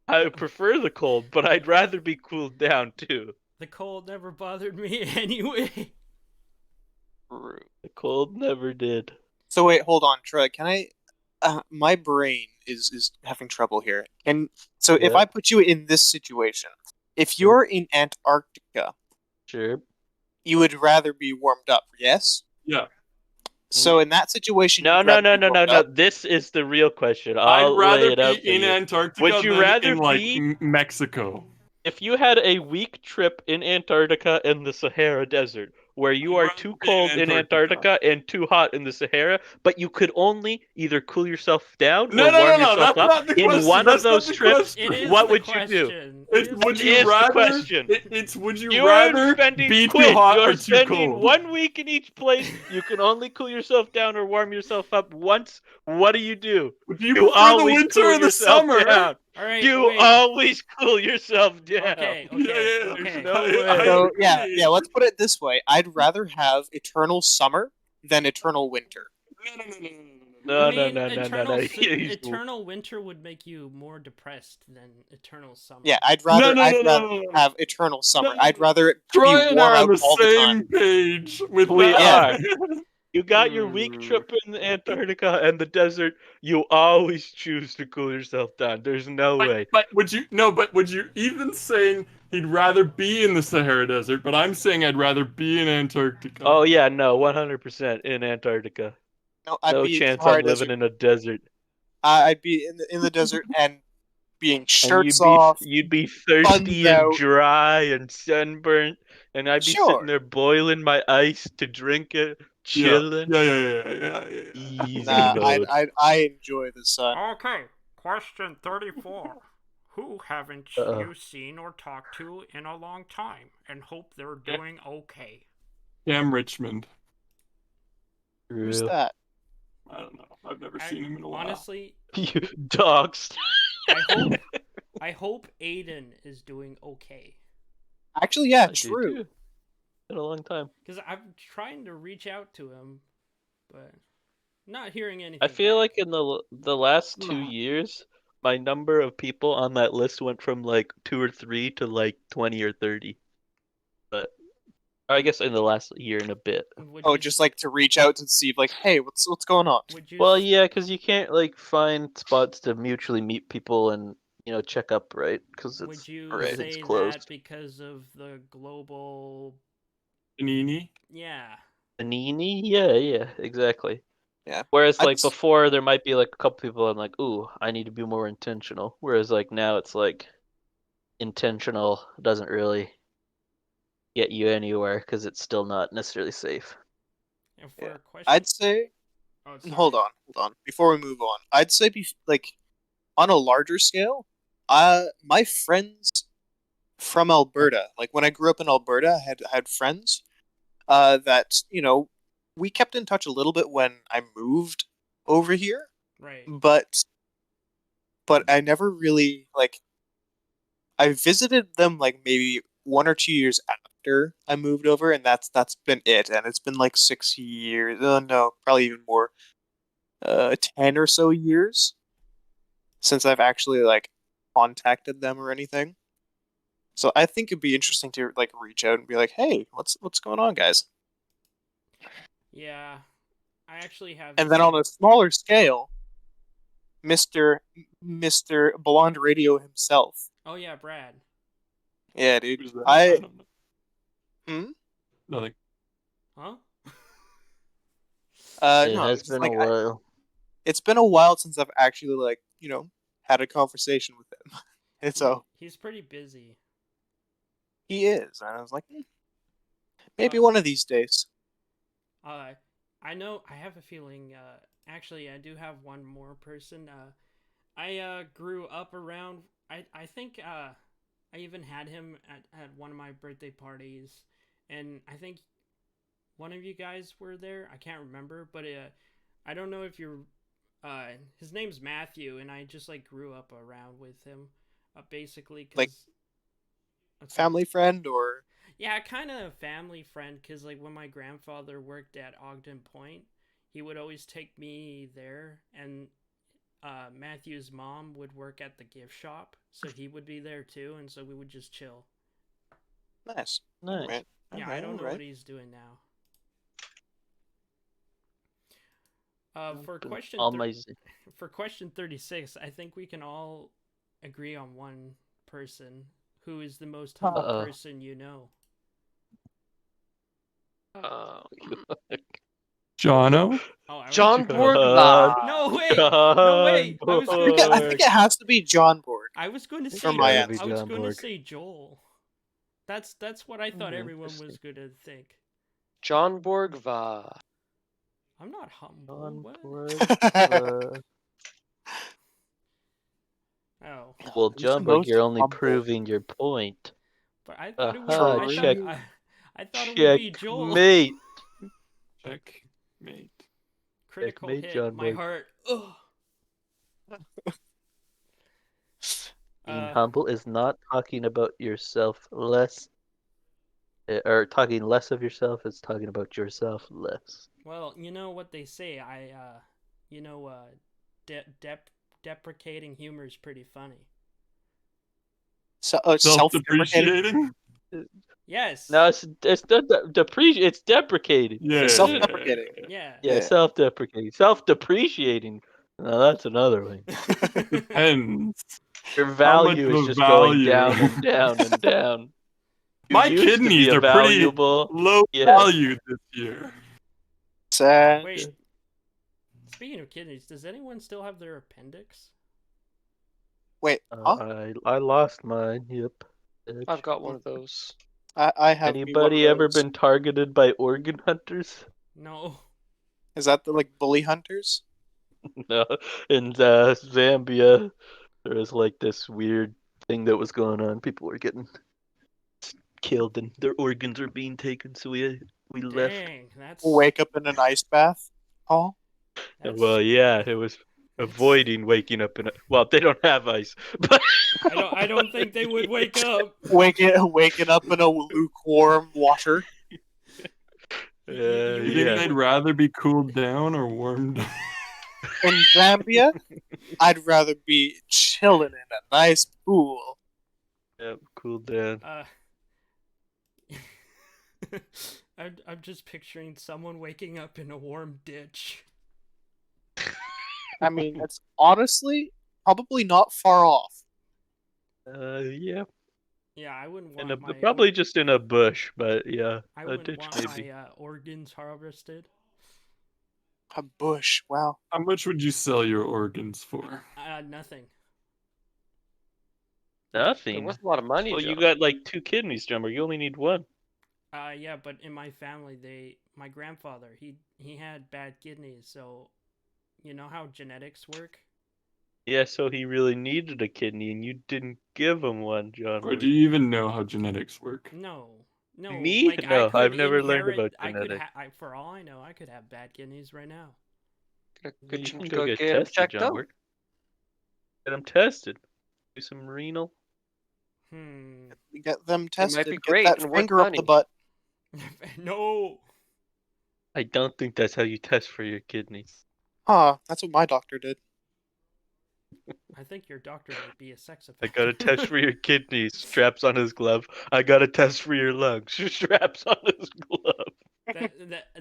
I prefer the cold, but I'd rather be cooled down too. The cold never bothered me anyway. Rude. The cold never did. So wait, hold on, Troy. Can I? My brain is having trouble here. And so if Yeah. I put you in this situation, if you're in Antarctica, Sure. you would rather be warmed up, yes? Yeah. So in that situation, No, you'd no, rather no, be no, no, warmed no. up? This is the real question. I'd I'll lay rather it out be for in you. Antarctica Would you than rather in like be- Mexico. If you had a week trip in Antarctica and the Sahara Desert, where you I'd are rather too be in cold in Antarctica and too hot in the Sahara, but you could only either cool yourself down No, or no, no, warm no. yourself That's up, not the in question. one That's of those not the trips, It is what the would you do? question. It's It is would the you is the rather? question. It's would you You're rather spending be Quinn, too hot you're or too spending cold? 1 week in each place. You can only cool yourself down or warm yourself up once. What do? Do you You prefer the always winter cool or the yourself summer? down. All right, You wait. always cool yourself down. Okay, Yeah, yeah, okay. No I way. So yeah, agree. let's put it this way. I'd rather have eternal summer than eternal winter. No, I mean, no. eternal winter would make you more depressed than eternal summer. Yeah, I'd rather no. have eternal summer. No. I'd rather it Troy be and warm I are out on the all the time. same page with We that. You got your week trip in Antarctica and the desert. You always choose to cool yourself down. There's no way. But would you even saying he'd rather be in the Sahara Desert, but I'm saying I'd rather be in Antarctica. Oh yeah, no, 100% in Antarctica. No, I'd No be in chance Sahara I'm living Desert. in a desert. I'd be in the desert and being And shirts off, you'd be guns thirsty and out. dry and sunburnt, and I'd be Sure. sitting there boiling my ice to drink it, Yeah. chilling. Yeah. Easy Nah, mode. I enjoy the sun. Okay, question 34. Who haven't Uh-oh. you seen or talked to in a long time and hope they're doing okay? Cam Richmond. Who's Real. that? I don't know. I've never seen him in a while. Honestly, You dogs. I hope Aiden is doing okay. Actually, yeah, I do true. too. Been a long time. Because I'm trying to reach out to him, but not hearing anything. I feel back. like in the last 2 years, my number of people on that list went from like 2 or 3 to like 20 or 30. But I guess in the last year and a bit. Just like to reach out to see, like, hey, what's going on? Well, yeah, because you can't like find spots to mutually meet people and check up, right? Because Would it's you right, say it's closed. that because of the global? Panini? Yeah. Panini? Yeah, exactly. Yeah. Whereas like before, there might be like a couple people I'm like, ooh, I need to be more intentional. Whereas like now it's like intentional doesn't really get you anywhere because it's still not necessarily safe. And for a question, I'd say. Hold on. Before we move on, I'd say like on a larger scale, my friends from Alberta, like when I grew up in Alberta, I had friends that we kept in touch a little bit when I moved over here. Right. But I never really I visited them like maybe 1 or 2 years after I moved over, and that's been it. And it's been like 6 years. No, probably even more. 10 or so years since I've actually like contacted them or anything. So I think it'd be interesting to like reach out and be like, "Hey, what's going on, guys?" Yeah, I actually have. And then on a smaller scale, Mr. Blonde Radio himself. Oh yeah, Brad. Yeah, dude. Who's that? I don't know. Nothing. Huh? It no, has it's been like a while. it's been a while since I've actually had a conversation with him. And so he's pretty busy. he is, and I was like, maybe one of these days. I know. I have a feeling. Actually, I do have one more person. I grew up around. I think. I even had him at one of my birthday parties, and I think one of you guys were there. I can't remember, but I don't know if you're. His name's Matthew, and I just like grew up around with him, basically. Cause, like family friend or. Yeah, kind of a family friend, because like when my grandfather worked at Ogden Point, he would always take me there, and Matthew's mom would work at the gift shop, so he would be there too, and so we would just chill. Nice. Nice. Yeah, I don't know what he's doing now. For question 36, I think we can all agree on one person. Who is the most humble person you know? Jono? Jonborgva. No way! No way! I think it has to be Jonborg. I was going to say. I was going to say Joel. That's what I thought everyone was going to think. Jonborgva. I'm not humble. Oh. Well, Jonborg, you're only proving your point. But I thought it was. I thought it would be Joel. Mate. Checkmate. Critical hit. Jonborg. My heart. Ugh. Being humble is not talking about yourself less, or talking less of yourself. It's talking about yourself less. Well, you know what they say. Deprecating humor is pretty funny. Self-deprecating? Yes. No, it's not it's deprecating. Yeah. Self-deprecating. Yeah. Yeah, self-deprecating. Self-depreciating. Now that's another thing. Depends. Your How much value of is a just going value? down and down and down. You My used to kidneys be a are pretty valuable. low Yes. value this year. Sad. Wait. Speaking of kidneys, does anyone still have their appendix? Wait, I lost mine. Yep. I've got one of those. I have me one of Anybody ever those. been targeted by organ hunters? No. Is that the bully hunters? No. In Zambia, there was like this weird thing that was going on. People were getting killed and their organs were being taken, so we left. Dang, that's Wake up in an ice bath, Paul? Well, yeah, it was avoiding waking up in a. Well, they don't have ice, but I don't think they would wake up. Waking up in a lukewarm water. You think yeah. they'd rather be cooled down or warmed up? In Zambia, I'd rather be chilling in a nice pool. Yep, cool down. I'm just picturing someone waking up in a warm ditch. I mean, it's honestly probably not far off. Yeah. Yeah, I wouldn't In want my probably just in a bush, but yeah, I a wouldn't ditch want maybe. my organs harvested. A bush, wow. How much would you sell your organs for? Nothing. They're Nothing. worth a lot of money, Well, you John. got like 2 kidneys, Jumper. You only need 1. Yeah, but in my family, my grandfather, he had bad kidneys, so you know how genetics work? Yeah, so he really needed a kidney, and you didn't give him one, John. Or do you even know how genetics work? No. Me? Like No, I could I've never learned inherit, about I could genetics. for all I know, I could have bad kidneys right now. Could You you can go get get them tested, checked out? Jonborg. Get them tested. Do some renal. Get them tested. be Get great that and worth finger up the money. butt. No. I don't think that's how you test for your kidneys. Huh, that's what my doctor did. I think your doctor might be a sex I offender. got a test for your kidneys. Straps on his glove. I got a test for your lungs. Straps on his glove.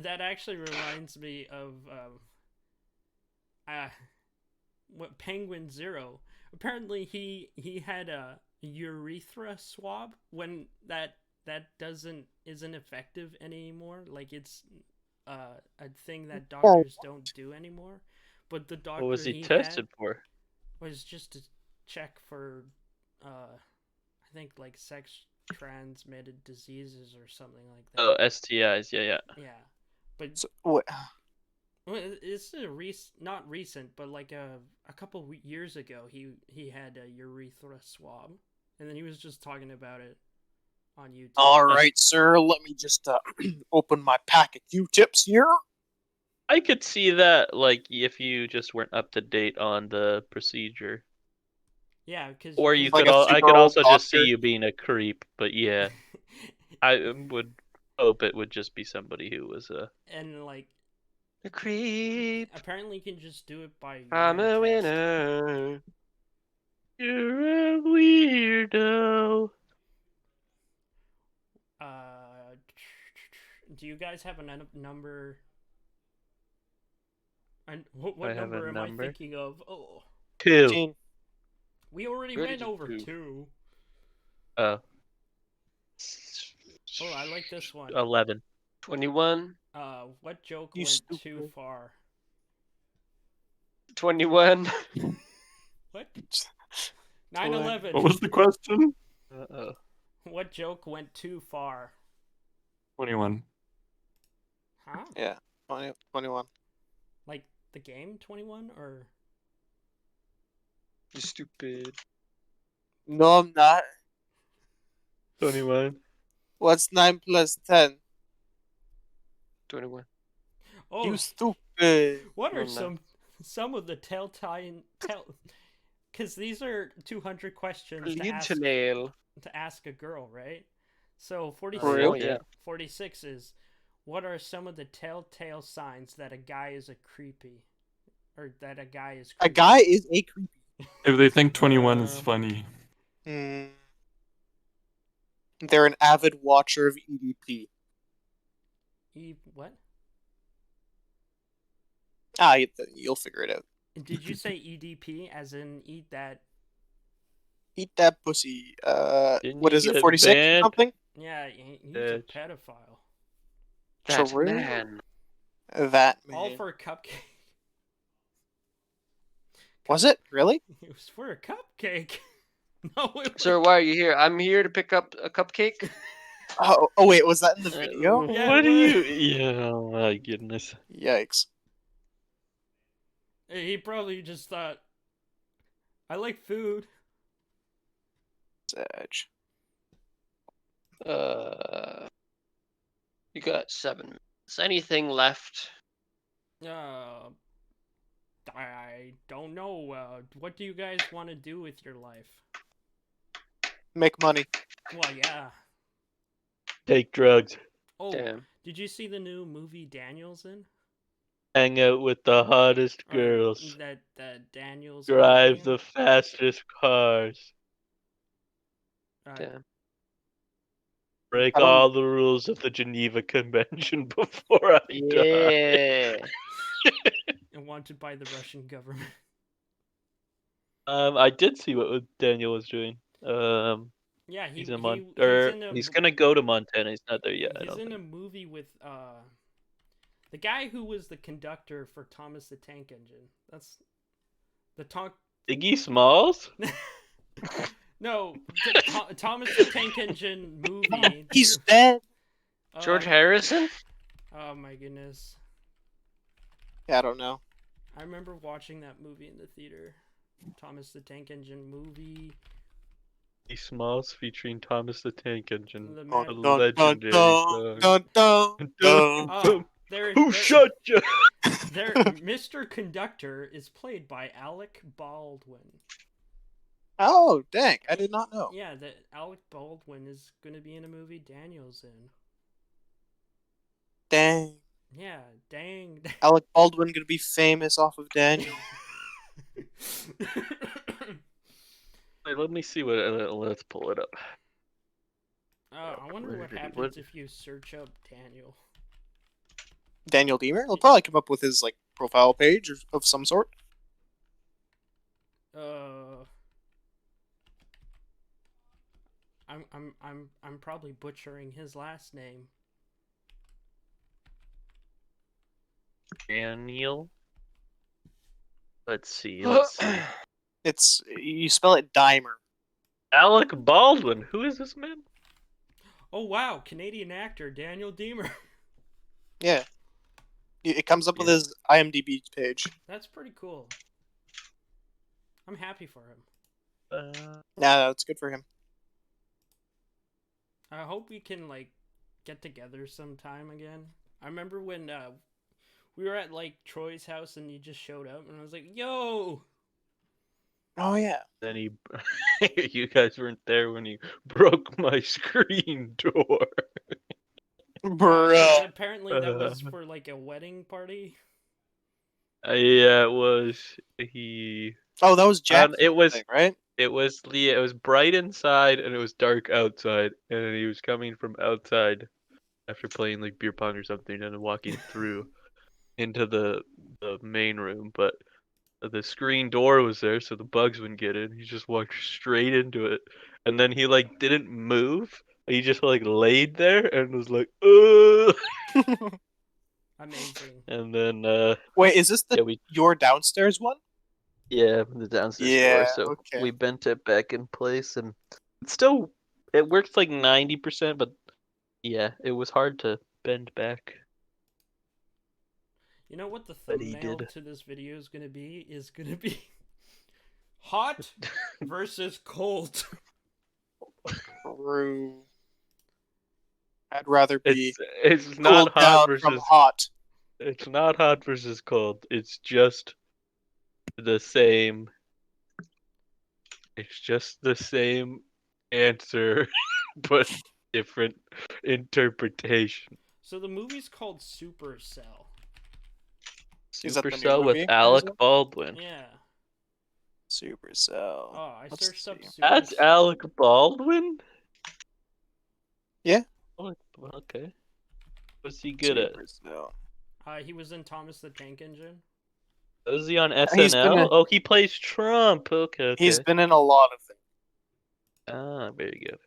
that actually reminds me of what Penguin Zero. Apparently he had a urethra swab when that isn't effective anymore. Like it's a thing that doctors don't do anymore. But the doctor What was he had tested for? was just to check for I think like sex transmitted diseases or something like that. Oh, STIs. Yeah. Yeah, but So, what? well, it's not recent, but like a couple years ago, he had a urethra swab, and then he was just talking about it on YouTube. All right, sir. Let me just open my pack of Q-tips here. I could see that, like, if you just weren't up to date on the procedure. Yeah, because Or you Like could. a I super could old also just see doctor. you being a creep. But yeah, I would hope it would just be somebody who was a. and like The creep. apparently you can just do it by I'm a urine test. winner. You're a weirdo. Do you guys have a number? And what I have a number am I number. thinking of? Oh, 2. 15. we already Where went did you over do? 2. Oh. Oh, I like this one. 11. 21. What joke You went stupid. too far? 21. What? 9/11. What was the question? Uh-oh. What joke went too far? 21. Huh? Yeah, 21. Like the game 21 or? You stupid. No, I'm not. 21. What's 9 plus 10? 21. Oh, You stupid. what are No. some of the because these are 200 questions Lintonale. to ask a girl, right? So 46, Oh, yeah. 46 is, what are some of the telltale signs that a guy is a creepy, or that a guy is creepy? A guy is a creepy. If they think 21 is funny. They're an avid watcher of EDP. What? You'll figure it out. Did you say EDP as in eat that? Eat that pussy. Didn't What you is it? get 46 or banned? something? Yeah, he's a Bitch. pedophile. That True. man. That All man. for a cupcake. Was it really? It was for a cupcake. No, it was... Sir, why are you here? I'm here to pick up a cupcake. Oh wait, was that in the video? Yeah, What it do you? was. Yeah, oh my goodness. Yikes. He probably just thought, I like food. Edge. You got 7 minutes. Anything left? I don't know. What do you guys want to do with your life? Make money. Well, yeah. Take drugs. Oh, Damn. did you see the new movie Daniel's in? Hang out with the hottest Or girls. that Daniel's Drive movie? the fastest cars. Damn. Break I don't- all the rules of the Geneva Convention before I die. Yeah. And wanted by the Russian government. I did see what Daniel was doing. Yeah, He's he's gonna go to Montana. He's not there yet. I He's don't in a think. movie with the guy who was the conductor for Thomas the Tank Engine. That's the talk. Iggy Smalls? No, Thomas the Tank Engine movie. He's dead. George Harrison? Oh my goodness. Yeah, I don't know. I remember watching that movie in the theater. Thomas the Tank Engine movie. Iggy Smalls featuring Thomas the Tank Engine. The Dun, man- dun, legendary dun, song. dun, dun, Oh, there. Who shot you? There, Mr. Conductor is played by Alec Baldwin. Oh, dang. I did not know. Yeah, that Alec Baldwin is going to be in a movie Daniel's in. Dang. Yeah, dang. Alec Baldwin gonna be famous off of Daniel. Wait, let me see what. Let's pull it up. I wonder what happens if you search up Daniel. Daniel Diemer? He'll probably come up with his like profile page of some sort. I'm probably butchering his last name. Daniel. Let's see. It's you spell it Diemer. Alec Baldwin. Who is this man? Oh wow, Canadian actor Daniel Diemer. Yeah. It comes up with his IMDb page. That's pretty cool. I'm happy for him. Nah, it's good for him. I hope we can like get together sometime again. I remember when we were at like Troy's house and he just showed up and I was like, "Yo!" Oh yeah. Then he, you guys weren't there when he broke my screen door. Bro. Apparently that was for like a wedding party. Yeah, it was. He. Oh, that was Jack. It was thing, right? It was bright inside and it was dark outside, and he was coming from outside after playing like beer pong or something, and walking through into the main room, but the screen door was there, so the bugs wouldn't get in. He just walked straight into it, and then he like didn't move. He just like laid there and was like, "Ugh." Amazing. And then Wait, is this yeah, your downstairs one? yeah, the downstairs Yeah, door. So okay. we bent it back in place, and it works like 90%, but yeah, it was hard to bend back. You know what the But he thumbnail did. to this video is gonna be? Is gonna be hot versus cold. True. I'd rather be It's not cooled hot down from versus hot. it's not hot versus cold. It's just the same. It's just the same answer, but different interpretation. So the movie's called Supercell. Is that the new Supercell movie? with Alec Baldwin. Yeah. Supercell. Oh, I Let's searched up see. Supercell. That's Alec Baldwin? Yeah. Oh, okay. What's he good at? Supercell. He was in Thomas the Tank Engine. Was he on He's been SNL? a- Oh, he plays Trump. Okay, okay. He's been in a lot of things. Ah, very good.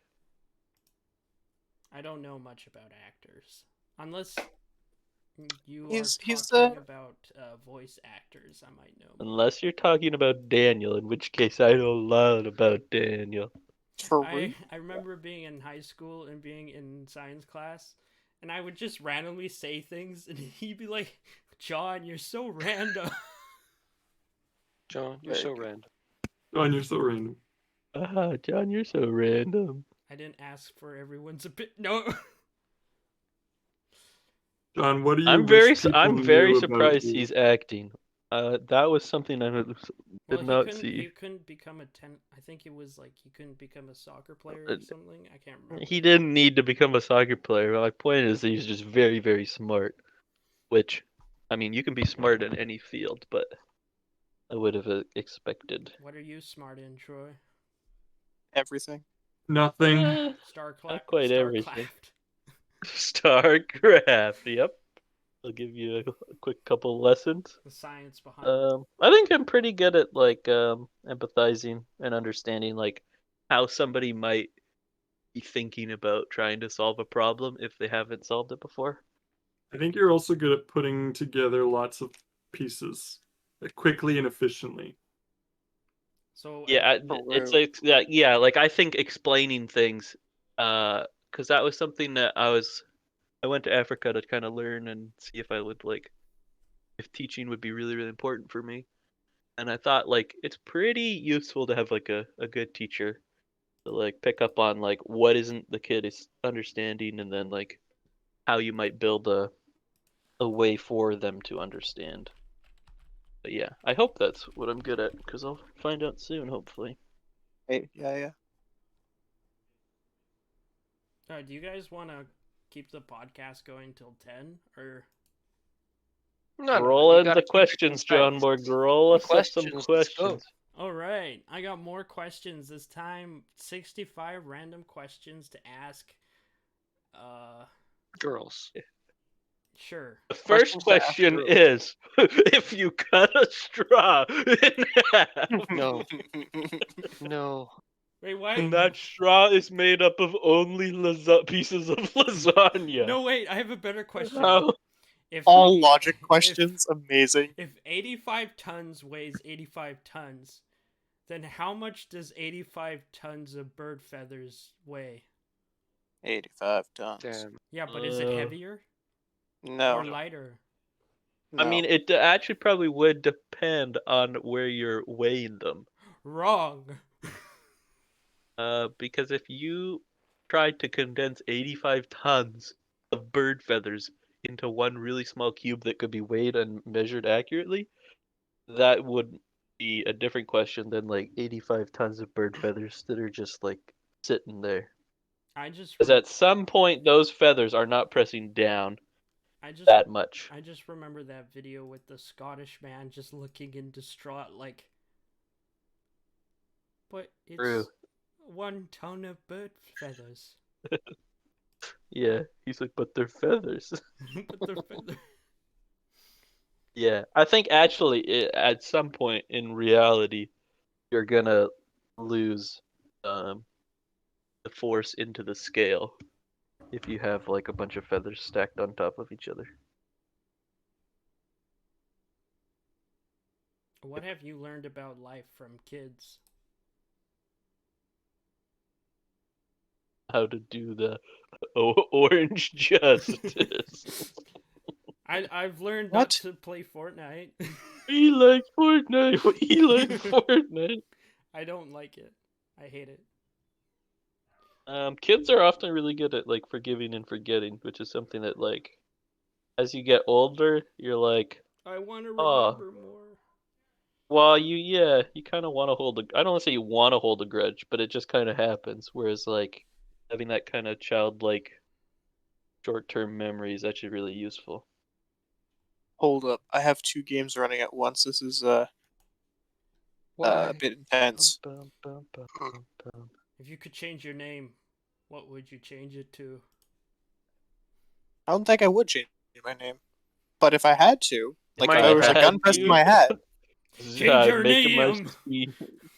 I don't know much about actors. Unless you He's are talking the about voice actors, I might know. Unless you're talking about Daniel, in which case I know a lot about Daniel. Farouk. I remember being in high school and being in science class, and I would just randomly say things, and he'd be like, "John, you're so random." John, you're Very so good. random. John, you're so random. Ah, John, you're so random. I didn't ask for everyone's opinion. No. John, what do you I'm wish people I'm knew very about surprised you? he's acting. That was something I Well, did he not couldn't. see. He couldn't become a I think it was like he couldn't become a soccer player Uh, or something. I can't remember. He didn't need to become a soccer player. My point is that he's just very, very smart. Which, I mean, you can be smart in any field, but I would have expected. What are you smart in, Troy? Everything. Nothing. Not quite everything. Starcraft. StarCraft. Yep. I'll give you a quick couple lessons. The science behind it. I think I'm pretty good at like empathizing and understanding like how somebody might be thinking about trying to solve a problem if they haven't solved it before. I think you're also good at putting together lots of pieces quickly and efficiently. So Yeah, it's like yeah, like I think explaining things, because that was something that I went to Africa to kind of learn and see if I would like if teaching would be really really important for me, and I thought like it's pretty useful to have like a good teacher to like pick up on like what isn't the kid is understanding, and then like how you might build a way for them to understand. But yeah, I hope that's what I'm good at because I'll find out soon, hopefully. Hey, yeah. do you guys want to keep the podcast going till 10 or? No, Roll you in gotta the keep it questions, concise. Jonborgva. Roll us up some Questions, let's go. questions. All right, I got more questions this time. 65 random questions to ask. Girls. Sure. The first Questions to ask question girls. is if you cut a straw in half, No. No. Wait, what? and that straw is made up of only pieces of lasagna. No, wait, I have a better question. How? If All logic questions. Amazing. if 85 tons weighs 85 tons, then how much does 85 tons of bird feathers weigh? 85 tons. Damn. Yeah, but is it heavier No. or lighter? I mean, it actually probably would depend on where you're weighing them. Wrong. Because if you tried to condense 85 tons of bird feathers into one really small cube that could be weighed and measured accurately, that would be a different question than like 85 tons of bird feathers that are just like sitting there. I just Because at some point, those feathers are not pressing down I that much. just remember that video with the Scottish man just looking in distraught like, but it's True. 1 ton of bird feathers. Yeah, he's like, but they're feathers. But they're feathers. Yeah, I think actually at some point in reality, you're gonna lose the force into the scale if you have like a bunch of feathers stacked on top of each other. What have you learned about life from kids? How to do the orange justice. I've learned What? not to play Fortnite. We like Fortnite. We like Fortnite. I don't like it. I hate it. Kids are often really good at like forgiving and forgetting, which is something that like as you get older, you're like, I want to oh, remember more. well, you kind of want to hold a. I don't want to say you want to hold a grudge, but it just kind of happens. Whereas like having that kind of childlike short-term memory is actually really useful. Hold up. I have 2 games running at once. This is a Why? bit intense. If you could change your name, what would you change it to? I don't think I would change my name. But if I had to, Like My if I was a gun hat, pressed to dude. my hat. Change your Making my name.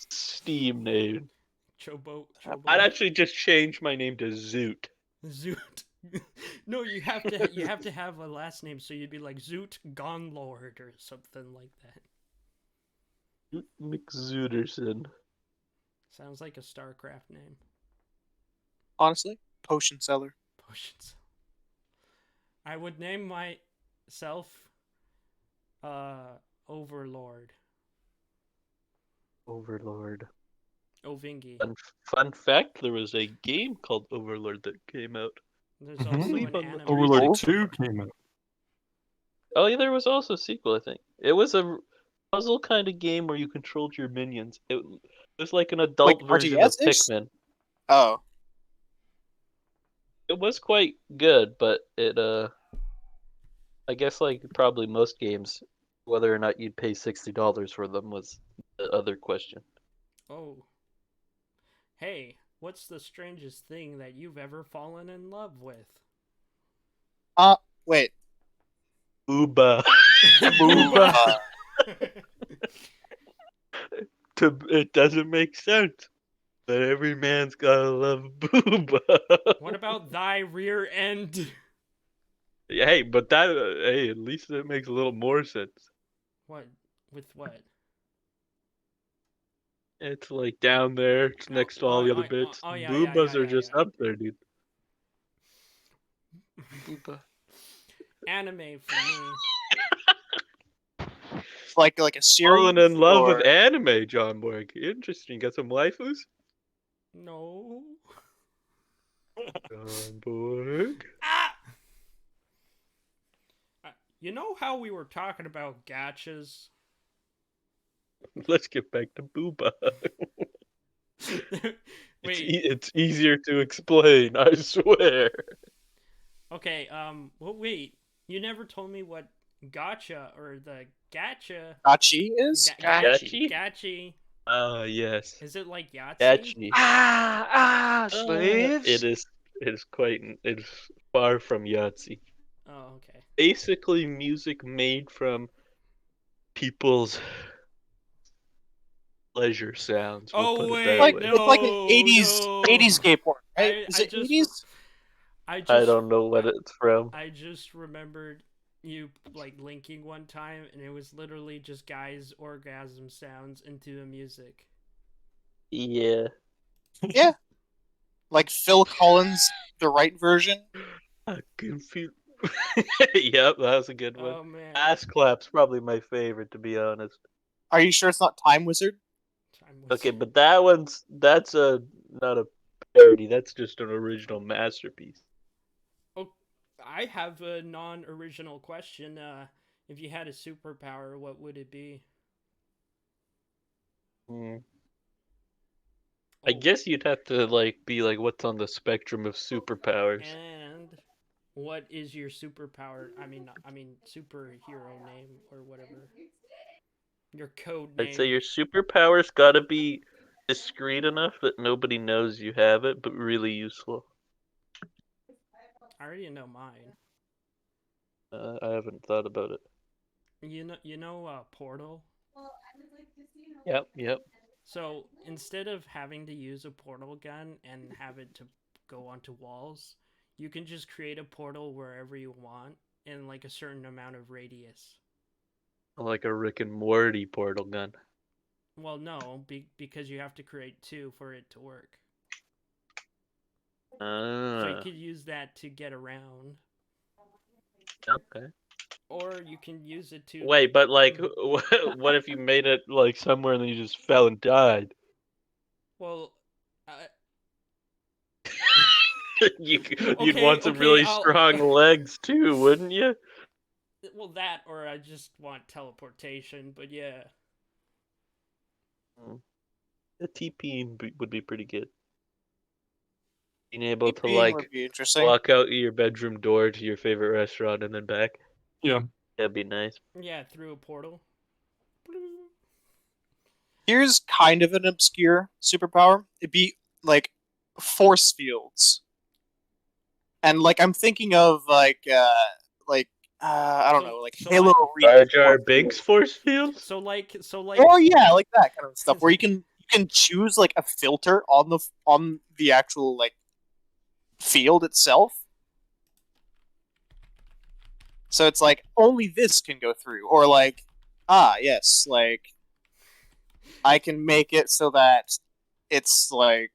Steam name. Chobo. I'd actually just change my name to Zoot. Zoot. No, you have to have a last name, so you'd be like Zoot Gonlord or something like that. McZooterson. Sounds like a StarCraft name. Honestly, potion seller. Potions. I would name myself Overlord. Overlord. Ovingi. Fun fact, there was a game called Overlord that came out. There's Mhm. also Believe an on the anime. Overlord Oh. 2 came out. Oh yeah, there was also a sequel, I think. It was a puzzle kind of game where you controlled your minions. It was like an adult Like version of RTS-ish? Pikmin. Oh. It was quite good, but it I guess like probably most games, whether or not you'd pay $60 for them was the other question. Oh. Hey, what's the strangest thing that you've ever fallen in love with? Wait. Booba. Booba. It doesn't make sense. But every man's gotta love Booba. What about thy rear end? Hey, but that hey, at least it makes a little more sense. What? With what? It's like down there, it's next to all the other bits. yeah, Boobas are yeah, just yeah. up there, dude. Booba. Anime for me. Like a series. Falling in love or... with anime, Jonborg. Interesting. Got some waifus? No. Jonborg. Ah! You know how we were talking about gachas? Let's get back to Booba. Wait. It's easier to explain, I swear. Okay, well, wait. You never told me what gotcha or the gacha. Gachi is? Gachi? Gachi. Yes. Is it like Yahtzee? Gachi. Slaves. It is far from Yahtzee. Oh, okay. Basically music made from people's pleasure sounds. We'll put it that Like way. it's like an 80s gay porn, right? Is it 80s? I don't know what it's from. I just remembered you like linking one time, and it was literally just guys' orgasm sounds into the music. Yeah. Yeah. Like Phil Collins, the right version. I can feel. Yep, that was a good one. Oh man. Ass clap's probably my favorite, to be honest. Are you sure it's not Time Wizard? Okay, but that's not a parody. That's just an original masterpiece. Oh, I have a non-original question. If you had a superpower, what would it be? I guess you'd have to be like what's on the spectrum of superpowers. And what is your superpower? I mean superhero name or whatever. Your code name. I'd say your superpower's gotta be discreet enough that nobody knows you have it, but really useful. I already know mine. I haven't thought about it. You know Portal? Yep. So instead of having to use a portal gun and have it to go onto walls, you can just create a portal wherever you want in like a certain amount of radius. Like a Rick and Morty portal gun. Well, no, because you have to create two for it to work. So you could use that to get around. Okay. Or you can use it to... Wait, but what if you made it like somewhere and then you just fell and died? Well, you'd want some really strong legs too, wouldn't you? Well, that, or I just want teleportation, but yeah. The TPing would be pretty good. Being able to would be interesting. walk out your bedroom door to your favorite restaurant and then back. Yeah. That'd be nice. Yeah, through a portal. Here's kind of an obscure superpower. It'd be like force fields. And I'm thinking of like I don't know, like So Halo Reach Jar Jar force Binks field. force field? So like Oh yeah, like that kind of stuff where you can choose like a filter on the actual like field itself. So it's like only this can go through, or like yes, like I can make it so that it's like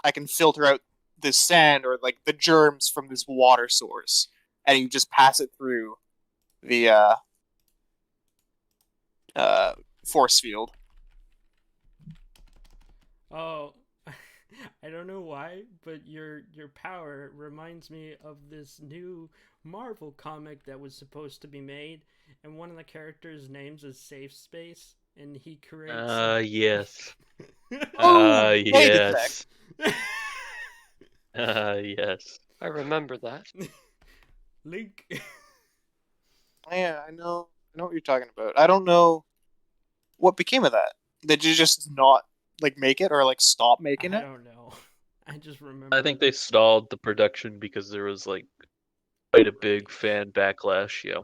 I can filter out this sand or like the germs from this water source, and you just pass it through the force field. Oh, I don't know why, but your power reminds me of this new Marvel comic that was supposed to be made, and one of the characters' names is Safe Space, and he creates. Yes. Oh, data tech. Yes. Yes. I remember that. Link. Yeah, I know what you're talking about. I don't know what became of that. Did you just not like make it or like stop making I it? don't know. I just remember. I think they stalled the production because there was like quite a big fan backlash, yeah.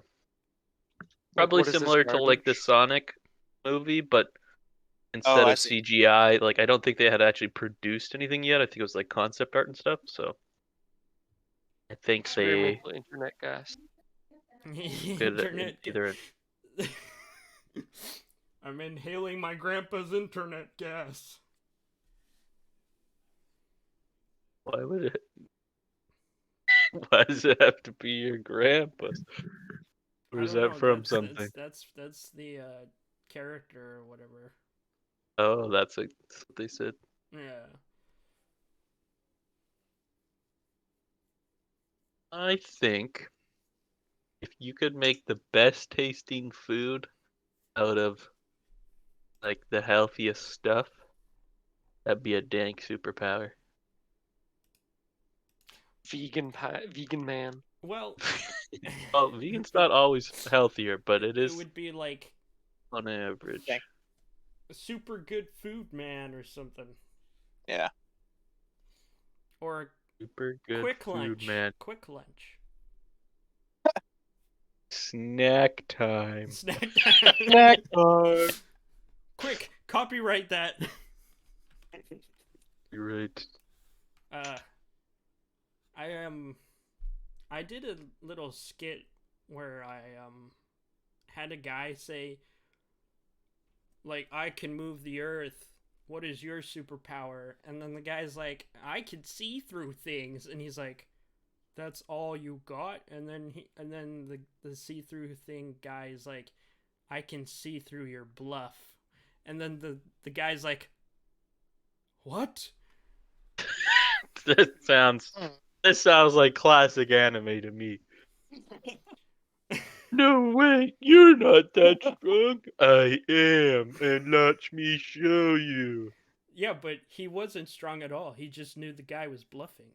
Probably what is this similar to like the garbage? Sonic movie, but Oh, instead I of see. CGI, like I don't think they had actually produced anything yet. I think it was like concept art and stuff. So I think they Experimental internet gas. could Internet. either. I'm inhaling my grandpa's internet gas. Why would it? Why does it have to be your grandpa's? Or I is don't that know. from something? That's the character or whatever. Oh, that's what they said. Yeah. I think if you could make the best tasting food out of like the healthiest stuff, that'd be a dank superpower. Vegan man. Well, Well, vegan's not always healthier, but it it is would be like on average. Okay. a super good food man or something, Yeah. or Super good quick food, lunch. man. Quick lunch. Snack time. Snack time. Snack time. Quick, copyright that. You're right. I did a little skit where I had a guy say, like, I can move the earth. What is your superpower? And then the guy's like, I can see through things. And he's like, that's all you got? And then the see through thing guy is like, I can see through your bluff. And then the guy's like, what? This sounds like classic anime to me. No way, you're not that strong. I am, and let me show you. Yeah, but he wasn't strong at all. He just knew the guy was bluffing.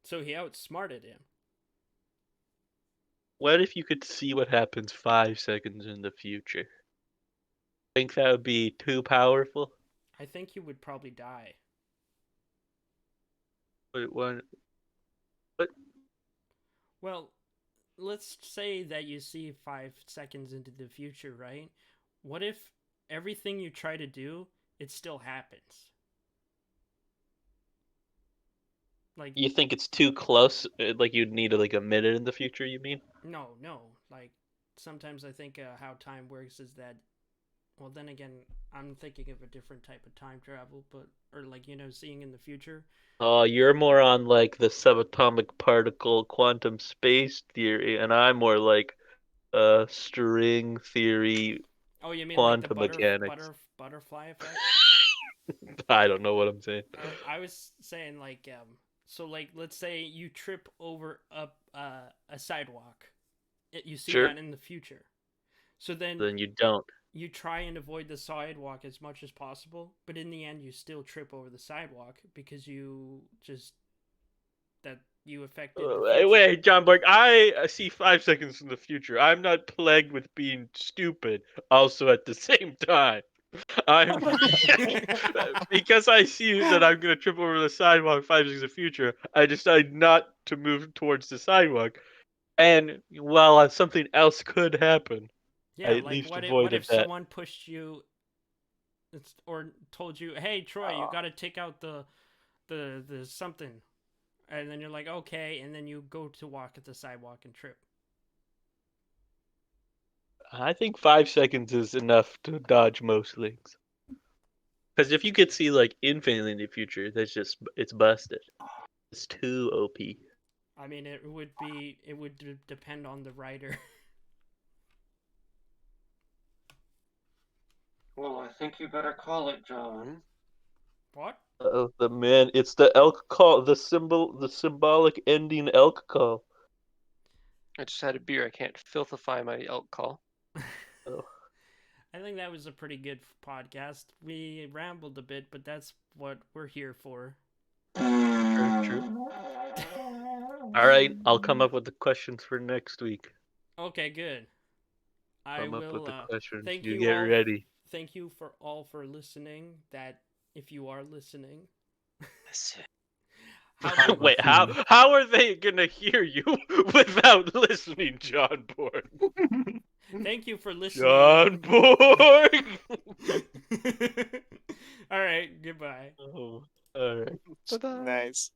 So he outsmarted him. What if you could see what happens 5 seconds in the future? Think that would be too powerful? I think he would probably die. Wait, what? Well, let's say that you see 5 seconds into the future, right? What if everything you try to do, it still happens? Like, You think it's too close? Like you'd need like a minute in the future, you mean? no. Like, sometimes I think how time works is that, well, then again, I'm thinking of a different type of time travel, or like, seeing in the future. Oh, you're more on like the subatomic particle quantum space theory, and I'm more like string theory, Oh, you mean like the quantum mechanics. butterfly effect? I don't know what I'm saying. I was saying like so like let's say you trip over a sidewalk. You see Sure. that in the future. So then Then you don't. you try and avoid the sidewalk as much as possible, but in the end you still trip over the sidewalk because you affected the future. Wait, Jonborg, I see 5 seconds in the future. I'm not plagued with being stupid. Also, at the same time, I'm because I see that I'm gonna trip over the sidewalk 5 seconds in the future. I decide not to move towards the sidewalk And while something else could happen, Yeah, I at like least what avoided if that. someone pushed you or told you, "Hey, Troy, you got to take out the something," and then you're like, "Okay," and then you go to walk at the sidewalk and trip. I think 5 seconds is enough to dodge most things. Because if you could see like infinitely in the future, it's busted. It's too OP. I mean, it would depend on the writer. Well, I think you better call it, John. What? The man, it's the elk call, the symbolic ending elk call. I just had a beer. I can't filthify my elk call. Oh. I think that was a pretty good podcast. We rambled a bit, but that's what we're here for. True. All right, I'll come up with the questions for next week. Okay, good. I Come up with will the questions. thank You you get all. ready. Thank you for all for listening. That if you are listening, Wait, how are they gonna hear you without listening, John Borg? thank you for listening. John Borg. All right, goodbye. Oh, all right. Nice.